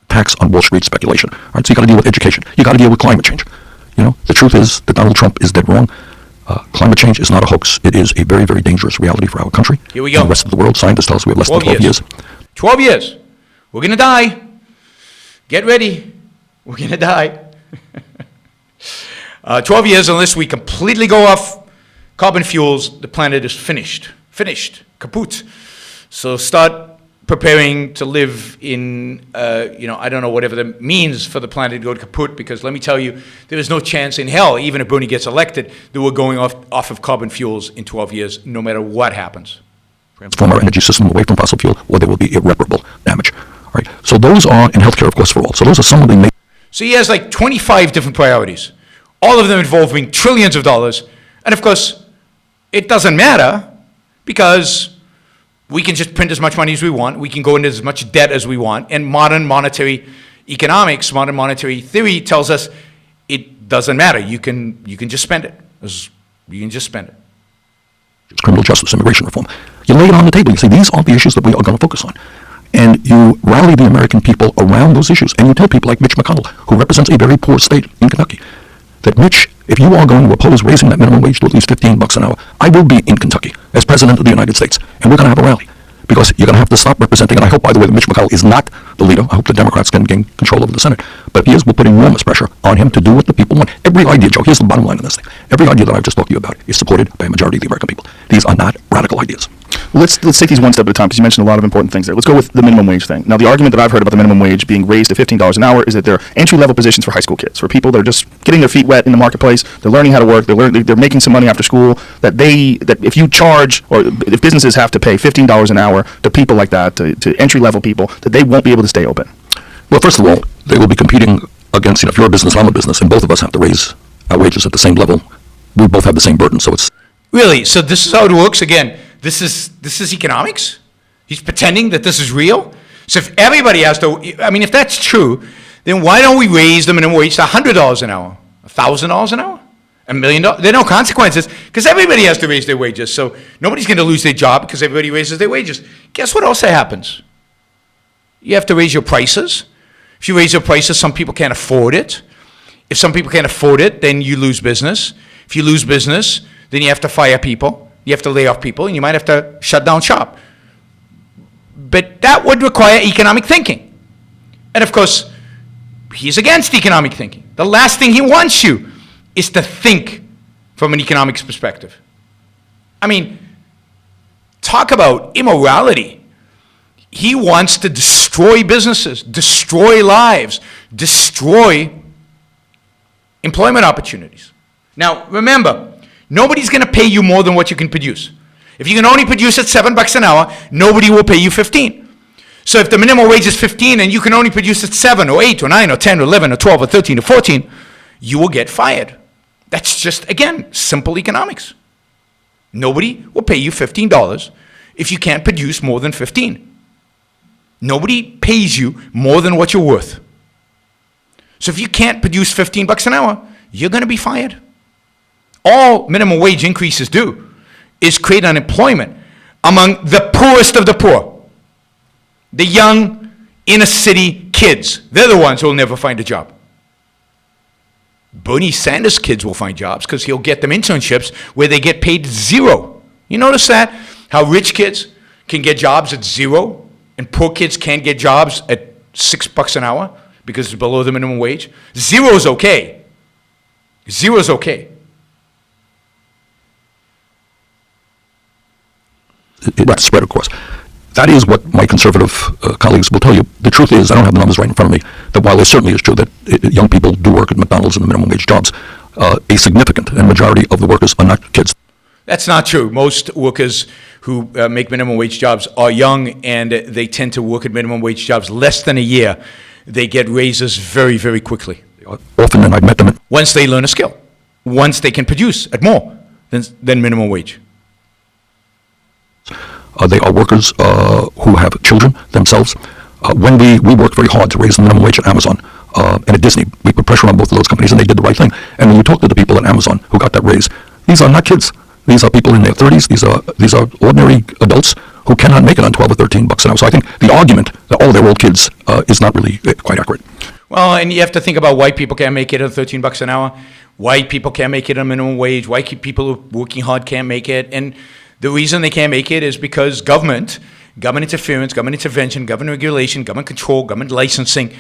Tax on Wall Street speculation. All right, so you got to deal with education. You got to deal with climate change. You know, the truth is that Donald Trump is dead wrong. Climate change is not a hoax. It is a very, very dangerous reality for our country. Here we go. And the rest of the world. Scientists tell us we have less than 12 years. 12 years. We're going to die. Get ready. We're going to die. 12 years, unless we completely go off carbon fuels, the planet is finished. Finished. Kaput. So start preparing to live in, I don't know, whatever that means for the planet to go to kaput, because let me tell you, there is no chance in hell, even if Bernie gets elected, that we're going off of carbon fuels in 12 years, no matter what happens. Transform our energy system away from fossil fuel, or there will be irreparable damage. All right. So those are, in healthcare, of course, for all. So those are some of the So he has like 25 different priorities, all of them involving trillions of dollars. And of course, it doesn't matter, because we can just print as much money as we want. We can go into as much debt as we want. And modern monetary economics, modern monetary theory tells us it doesn't matter. You can just spend it. You can just spend it. Criminal justice, immigration reform. You lay it on the table. You say, these are the issues that we are going to focus on. And you rally the American people around those issues. And you tell people like Mitch McConnell, who represents a very poor state in Kentucky, that, Mitch, if you are going to oppose raising that minimum wage to at least $15 an hour, I will be in Kentucky as President of the United States, and we're going to have a rally. Because you're going to have to stop representing, and I hope, by the way, that Mitch McConnell is not the leader. I hope the Democrats can gain control over the Senate. But if he is, we'll put enormous pressure on him to do what the people want. Every idea, Joe, here's the bottom line of this thing. Every idea that I've just talked to you about is supported by a majority of the American people. These are not radical ideas. Well, let's take these one step at a time, because you mentioned a lot of important things there. Let's go with the minimum wage thing. Now, the argument that I've heard about the minimum wage being raised to $15 an hour is that they're entry-level positions for high school kids, for people that are just getting their feet wet in the marketplace. They're learning how to work. They're making some money after school. That if you charge, or if businesses have to pay $15 an hour to people like that, to entry-level people, that they won't be able to stay open. Well, first of all, they will be competing against, if you're a business, I'm a business, and both of us have to raise our wages at the same level. We both have the same burden, so it's... Really? So this is how it works? Again, this is economics? He's pretending that this is real? So if everybody has to, if that's true, then why don't we raise the minimum wage to $100 an hour? $1,000 an hour? $1 million? There are no consequences, because everybody has to raise their wages. So nobody's going to lose their job because everybody raises their wages. Guess what also happens? You have to raise your prices. If you raise your prices, some people can't afford it. If some people can't afford it, then you lose business. If you lose business, then you have to fire people. You have to lay off people, and you might have to shut down shop. But that would require economic thinking. And of course, he's against economic thinking. The last thing he wants you is to think from an economics perspective. Talk about immorality. He wants to destroy businesses, destroy lives, destroy employment opportunities. Now, remember, nobody's going to pay you more than what you can produce. If you can only produce at $7 an hour, nobody will pay you 15. So if the minimum wage is 15 and you can only produce at 7 or 8 or 9 or 10 or 11 or 12 or 13 or 14, you will get fired. That's just, again, simple economics. Nobody will pay you $15 if you can't produce more than 15. Nobody pays you more than what you're worth. So if you can't produce $15 an hour, you're going to be fired. All minimum wage increases do is create unemployment among the poorest of the poor. The young, inner city kids. They're the ones who will never find a job. Bernie Sanders' kids will find jobs because he'll get them internships where they get paid $0. You notice that? How rich kids can get jobs at $0 and poor kids can't get jobs at $6 an hour because it's below the minimum wage? $0 is okay. $0 is okay. That's spread, of course. That is what my conservative colleagues will tell you. The truth is, I don't have the numbers right in front of me, that while it certainly is true that young people do work at McDonald's and the minimum wage jobs, a significant and majority of the workers are not kids. That's not true. Most workers who make minimum wage jobs are young, and they tend to work at minimum wage jobs less than a year. They get raises very, very quickly. Often, and I've met them. Once they learn a skill, once they can produce at more than minimum wage. They are workers who have children themselves. When we worked very hard to raise the minimum wage at Amazon and at Disney, we put pressure on both of those companies, and they did the right thing. And when you talk to the people at Amazon who got that raise, these are not kids. These are people in their 30s. These are ordinary adults who cannot make it on $12 or $13 an hour. So I think the argument that, oh, they're old kids is not really quite accurate. Well, and you have to think about why people can't make it at $13 an hour, why people can't make it on minimum wage, why people who are working hard can't make it. And the reason they can't make it is because government interference, government intervention, government regulation, government control, government licensing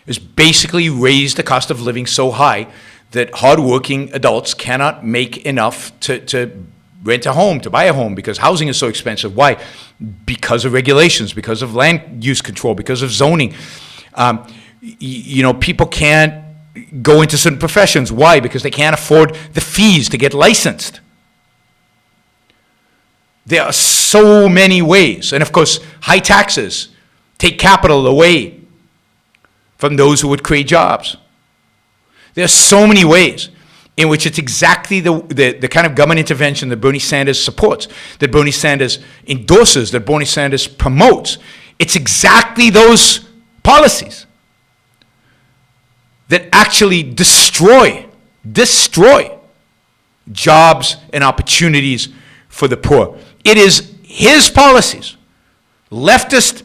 has basically raised the cost of living so high that hardworking adults cannot make enough to rent a home, to buy a home, because housing is so expensive. Why? Because of regulations, because of land use control, because of zoning. People can't go into certain professions. Why? Because they can't afford the fees to get licensed. There are so many ways. And of course, high taxes take capital away from those who would create jobs. There are so many ways in which it's exactly the kind of government intervention that Bernie Sanders supports, that Bernie Sanders endorses, that Bernie Sanders promotes. It's exactly those policies that actually destroy jobs and opportunities for the poor. It is his policies, leftist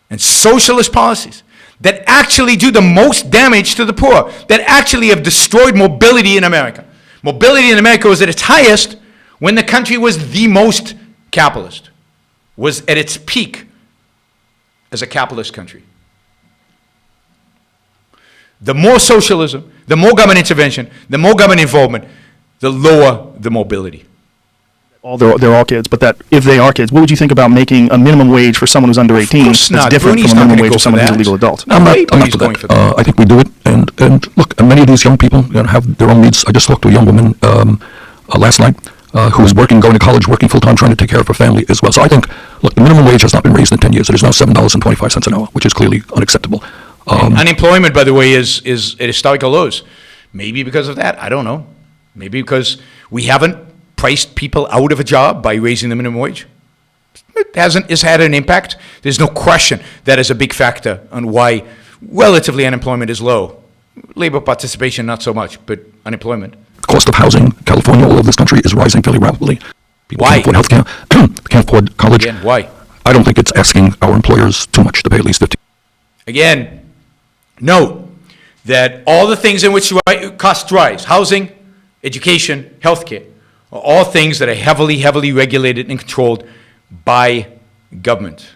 and socialist policies, that actually do the most damage to the poor, that actually have destroyed mobility in America. Mobility in America was at its highest when the country was the most capitalist, was at its peak as a capitalist country. The more socialism, the more government intervention, the more government involvement, the lower the mobility. They're all kids, but that if they are kids, what would you think about making a minimum wage for someone who's under 18 that's different Bernie's from a not minimum gonna wage go for someone for who's a that. legal adult? I'm not Nobody's for going that. for that. I think we do it, and look, many of these young people have their own needs. I just talked to a young woman last night who is working, going to college, working full time, trying to take care of her family as well. So I think, look, the minimum wage has not been raised in 10 years. It is now $7.25 an hour, which is clearly unacceptable. Unemployment, by the way, is at historical lows. Maybe because of that, I don't know. Maybe because we haven't priced people out of a job by raising the minimum wage. It's had an impact. There's no question that is a big factor on why relatively unemployment is low. Labor participation, not so much, but unemployment. Cost of housing, California, all over this country is rising fairly rapidly. People Why? can't afford health care, can't afford college. Again, why? I don't think it's asking our employers too much to pay at least 50. Again, note that all the things in which costs rise, housing, education, healthcare, are all things that are heavily, heavily regulated and controlled by government.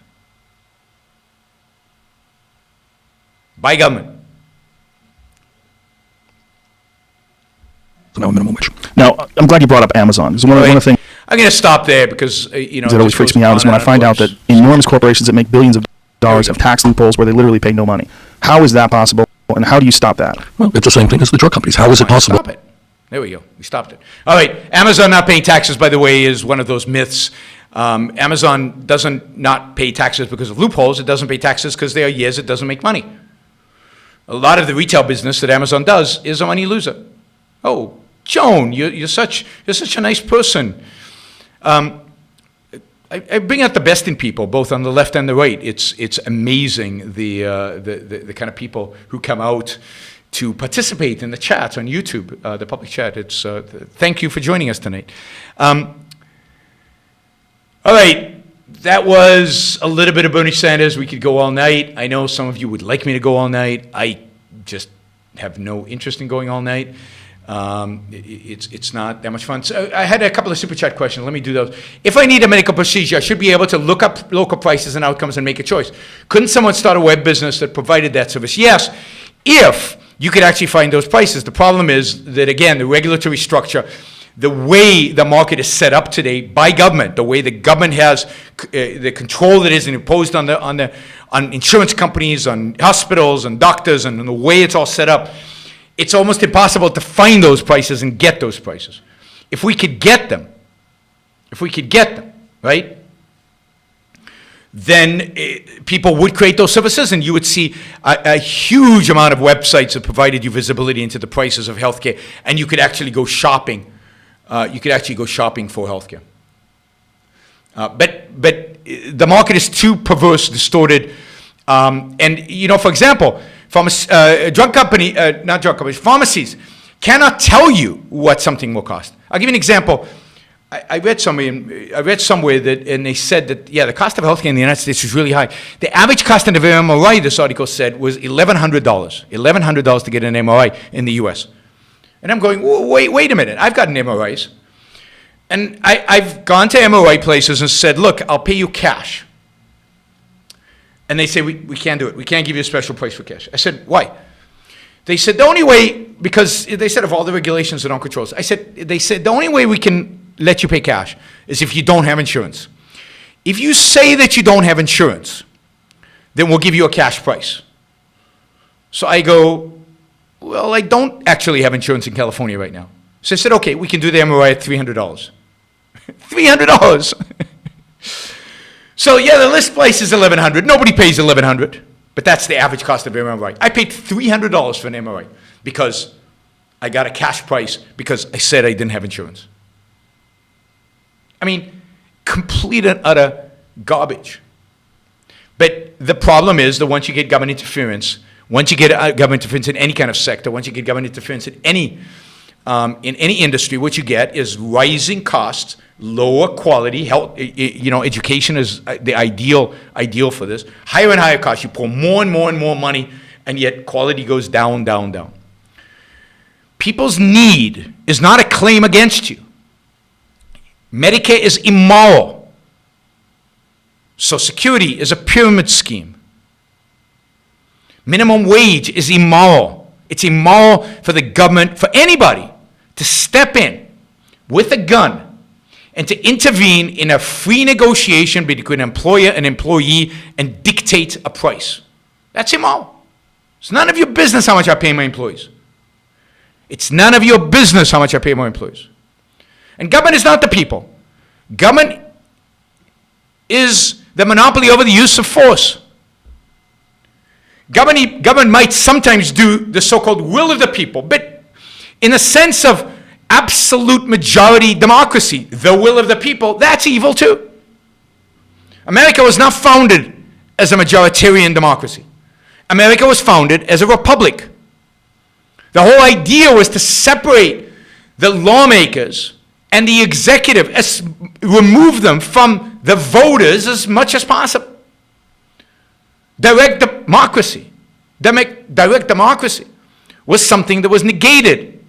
By government. So now minimum wage. Now, I'm glad you brought up Amazon. Because one of the things I'm going to stop there because, that always freaks me out is when I find out that enormous corporations that make billions of dollars have tax loopholes where they literally pay no money. How is that possible, and how do you stop that? Well, it's the same thing as the drug companies. How is it possible? Stop it. There we go. We stopped it. All right. Amazon not paying taxes, by the way, is one of those myths. Amazon doesn't not pay taxes because of loopholes. It doesn't pay taxes because there are years it doesn't make money. A lot of the retail business that Amazon does is a money loser. Oh, Joan, you're such a nice person. I bring out the best in people, both on the left and the right. It's amazing the kind of people who come out to participate in the chat on YouTube, the public chat. It's thank you for joining us tonight. All right, that was a little bit of Bernie Sanders. We could go all night. I know some of you would like me to go all night. I just have no interest in going all night. It's not that much fun. So I had a couple of super chat questions. Let me do those. If I need a medical procedure, I should be able to look up local prices and outcomes and make a choice. Couldn't someone start a web business that provided that service? Yes, if you could actually find those prices. The problem is that, again, the regulatory structure the way the market is set up today by government, the way the government has the control that is imposed on insurance companies, on hospitals and doctors, and the way it's all set up, it's almost impossible to find those prices and get those prices. If we could get them, right, then people would create those services, and you would see a huge amount of websites that provided you visibility into the prices of healthcare, and you could actually go shopping. For healthcare. But the market is too perverse, distorted, and for example, pharmacies cannot tell you what something will cost. I'll give you an example. I read somewhere that, and they said that, the cost of healthcare in the United States is really high. The average cost of an MRI, this article said, was $1,100. $1,100 to get an MRI in the U.S. And I'm going, wait a minute, I've gotten MRIs. And I've gone to MRI places and said, look, I'll pay you cash. And they say, we can't do it. We can't give you a special price for cash. I said, why? They said, the only way, because they said of all the regulations and all controls, they said, the only way we can let you pay cash is if you don't have insurance. If you say that you don't have insurance, then we'll give you a cash price. So I go, well, I don't actually have insurance in California right now. So I said, okay, we can do the MRI at $300. $300! So the list price is $1,100. Nobody pays $1,100, but that's the average cost of an MRI. I paid $300 for an MRI because I got a cash price because I said I didn't have insurance. I mean, complete and utter garbage. But the problem is that once you get government interference, once you get government interference in any kind of sector, once you get government interference in any industry, what you get is rising costs, lower quality. Health, education is the ideal for this. Higher and higher costs. You pour more and more and more money, and yet quality goes down, down, down. People's need is not a claim against you. Medicare is immoral. Social Security is a pyramid scheme. Minimum wage is immoral. It's immoral for the government, for anybody, to step in with a gun and to intervene in a free negotiation between an employer and employee and dictate a price. That's immoral. It's none of your business how much I pay my employees. It's none of your business how much I pay my employees. And government is not the people. Government is the monopoly over the use of force. Government might sometimes do the so-called will of the people, but in the sense of absolute majority democracy, the will of the people, that's evil too. America was not founded as a majoritarian democracy. America was founded as a republic. The whole idea was to separate the lawmakers and the executive, remove them from the voters as much as possible. Direct democracy was something that was negated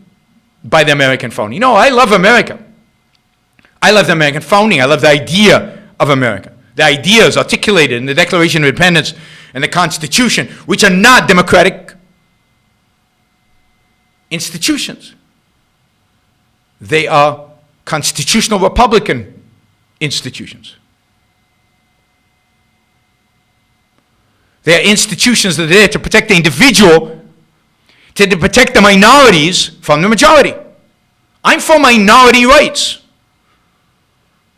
by the American founding. I love America. I love the American founding. I love the idea of America. The ideas articulated in the Declaration of Independence and the Constitution, which are not democratic institutions. They are constitutional Republican institutions. They are institutions that are there to protect the individual, to protect the minorities from the majority. I'm for minority rights.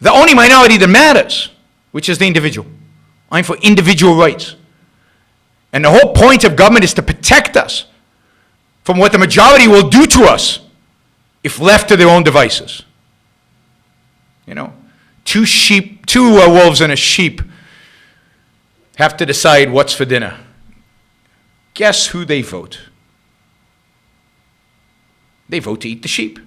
The only minority that matters, which is the individual. I'm for individual rights. And the whole point of government is to protect us from what the majority will do to us if left to their own devices. Two wolves and a sheep have to decide what's for dinner. Guess who they vote? They vote to eat the sheep.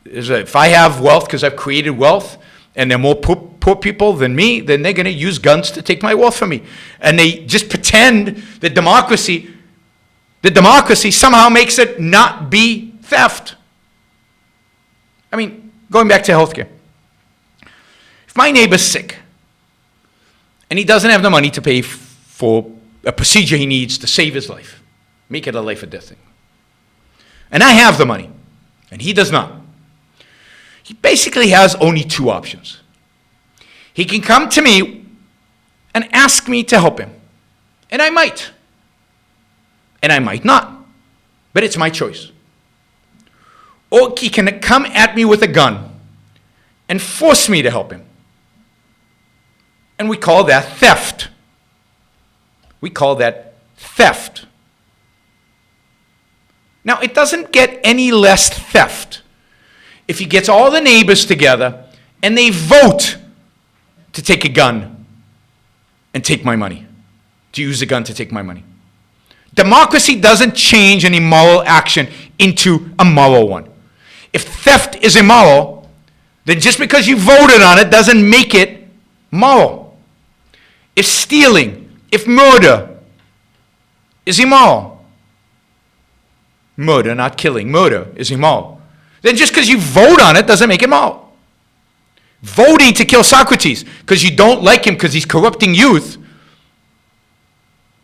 If I have wealth because I've created wealth, and they're more poor people than me, then they're going to use guns to take my wealth from me. And they just pretend that democracy somehow makes it not be theft. I mean, going back to healthcare. If my neighbor's sick, and he doesn't have the money to pay for a procedure he needs to save his life, make it a life or death thing, and I have the money, and he does not. He basically has only two options. He can come to me and ask me to help him, and I might not, but it's my choice. Or he can come at me with a gun and force me to help him. And we call that theft. We call that theft. Now, it doesn't get any less theft if he gets all the neighbors together and they vote to take a gun and take my money, to use a gun to take my money. Democracy doesn't change an immoral action into a moral one. If theft is immoral, then just because you voted on it doesn't make it moral. If stealing, if murder is immoral, murder, not killing, murder is immoral, then just because you vote on it doesn't make it moral. Voting to kill Socrates because you don't like him because he's corrupting youth,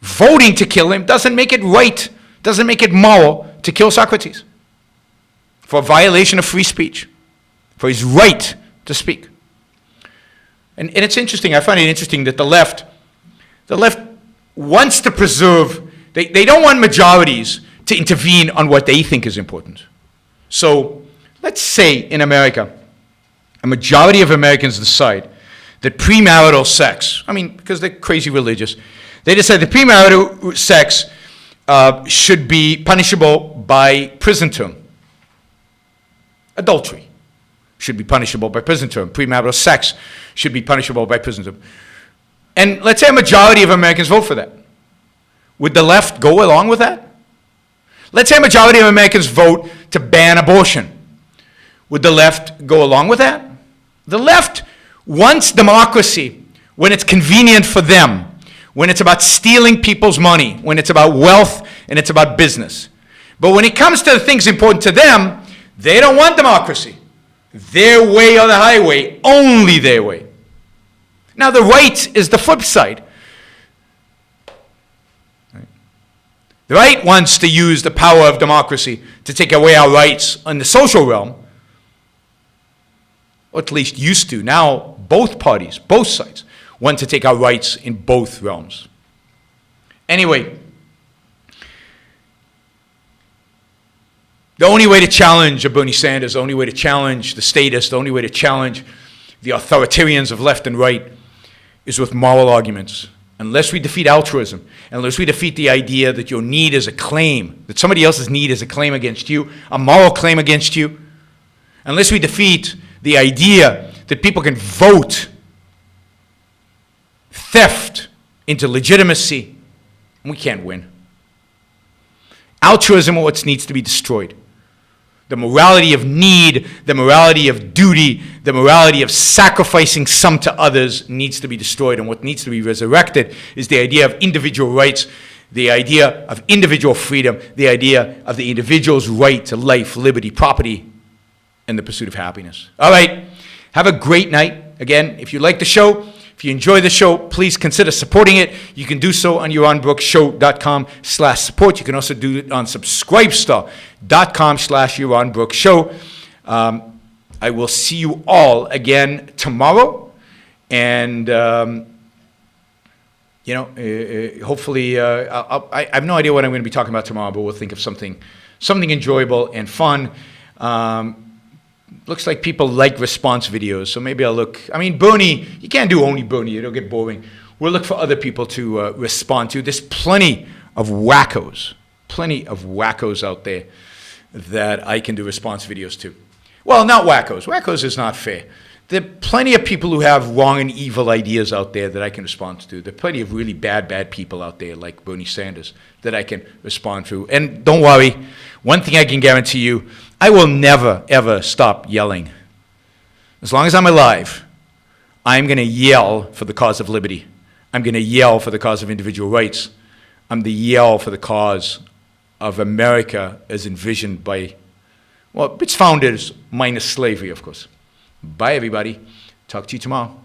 voting to kill him doesn't make it right, doesn't make it moral to kill Socrates for a violation of free speech, for his right to speak. And it's interesting, I find it interesting that the left wants to preserve, they don't want majorities to intervene on what they think is important. So let's say in America, a majority of Americans decide that premarital sex, because they're crazy religious, they decide that premarital sex should be punishable by prison term. Adultery should be punishable by prison term. Premarital sex should be punishable by prison term. And let's say a majority of Americans vote for that. Would the left go along with that? Let's say a majority of Americans vote to ban abortion. Would the left go along with that? The left wants democracy when it's convenient for them, when it's about stealing people's money, when it's about wealth and it's about business. But when it comes to the things important to them, they don't want democracy. Their way or the highway, only their way. Now the right is the flip side. The right wants to use the power of democracy to take away our rights in the social realm, or at least used to. Now both parties, both sides, want to take our rights in both realms. Anyway, the only way to challenge a Bernie Sanders, the only way to challenge the statists, the only way to challenge the authoritarians of left and right is with moral arguments. Unless we defeat altruism, unless we defeat the idea that your need is a claim, that somebody else's need is a claim against you, a moral claim against you, unless we defeat the idea that people can vote theft into legitimacy, we can't win. Altruism is what needs to be destroyed. The morality of need, the morality of duty, the morality of sacrificing some to others needs to be destroyed. And what needs to be resurrected is the idea of individual rights, the idea of individual freedom, the idea of the individual's right to life, liberty, property, and the pursuit of happiness. All right, have a great night. Again, if you like the show, if you enjoy the show, please consider supporting it. You can do so on yaronbrookshow.com/support. You can also do it on subscribestar.com/yaronbrookshow. I will see you all again tomorrow. And, hopefully, I have no idea what I'm going to be talking about tomorrow, but we'll think of something enjoyable and fun. Looks like people like response videos, so maybe I'll look. Bernie, you can't do only Bernie, it'll get boring. We'll look for other people to respond to. There's plenty of wackos out there that I can do response videos to. Well, not wackos. Wackos is not fair. There are plenty of people who have wrong and evil ideas out there that I can respond to. There are plenty of really bad people out there like Bernie Sanders that I can respond to. And don't worry, one thing I can guarantee you, I will never, ever stop yelling. As long as I'm alive, I'm going to yell for the cause of liberty. I'm going to yell for the cause of individual rights. I'm going to yell for the cause of America as envisioned by, its founders, minus slavery, of course. Bye, everybody. Talk to you tomorrow.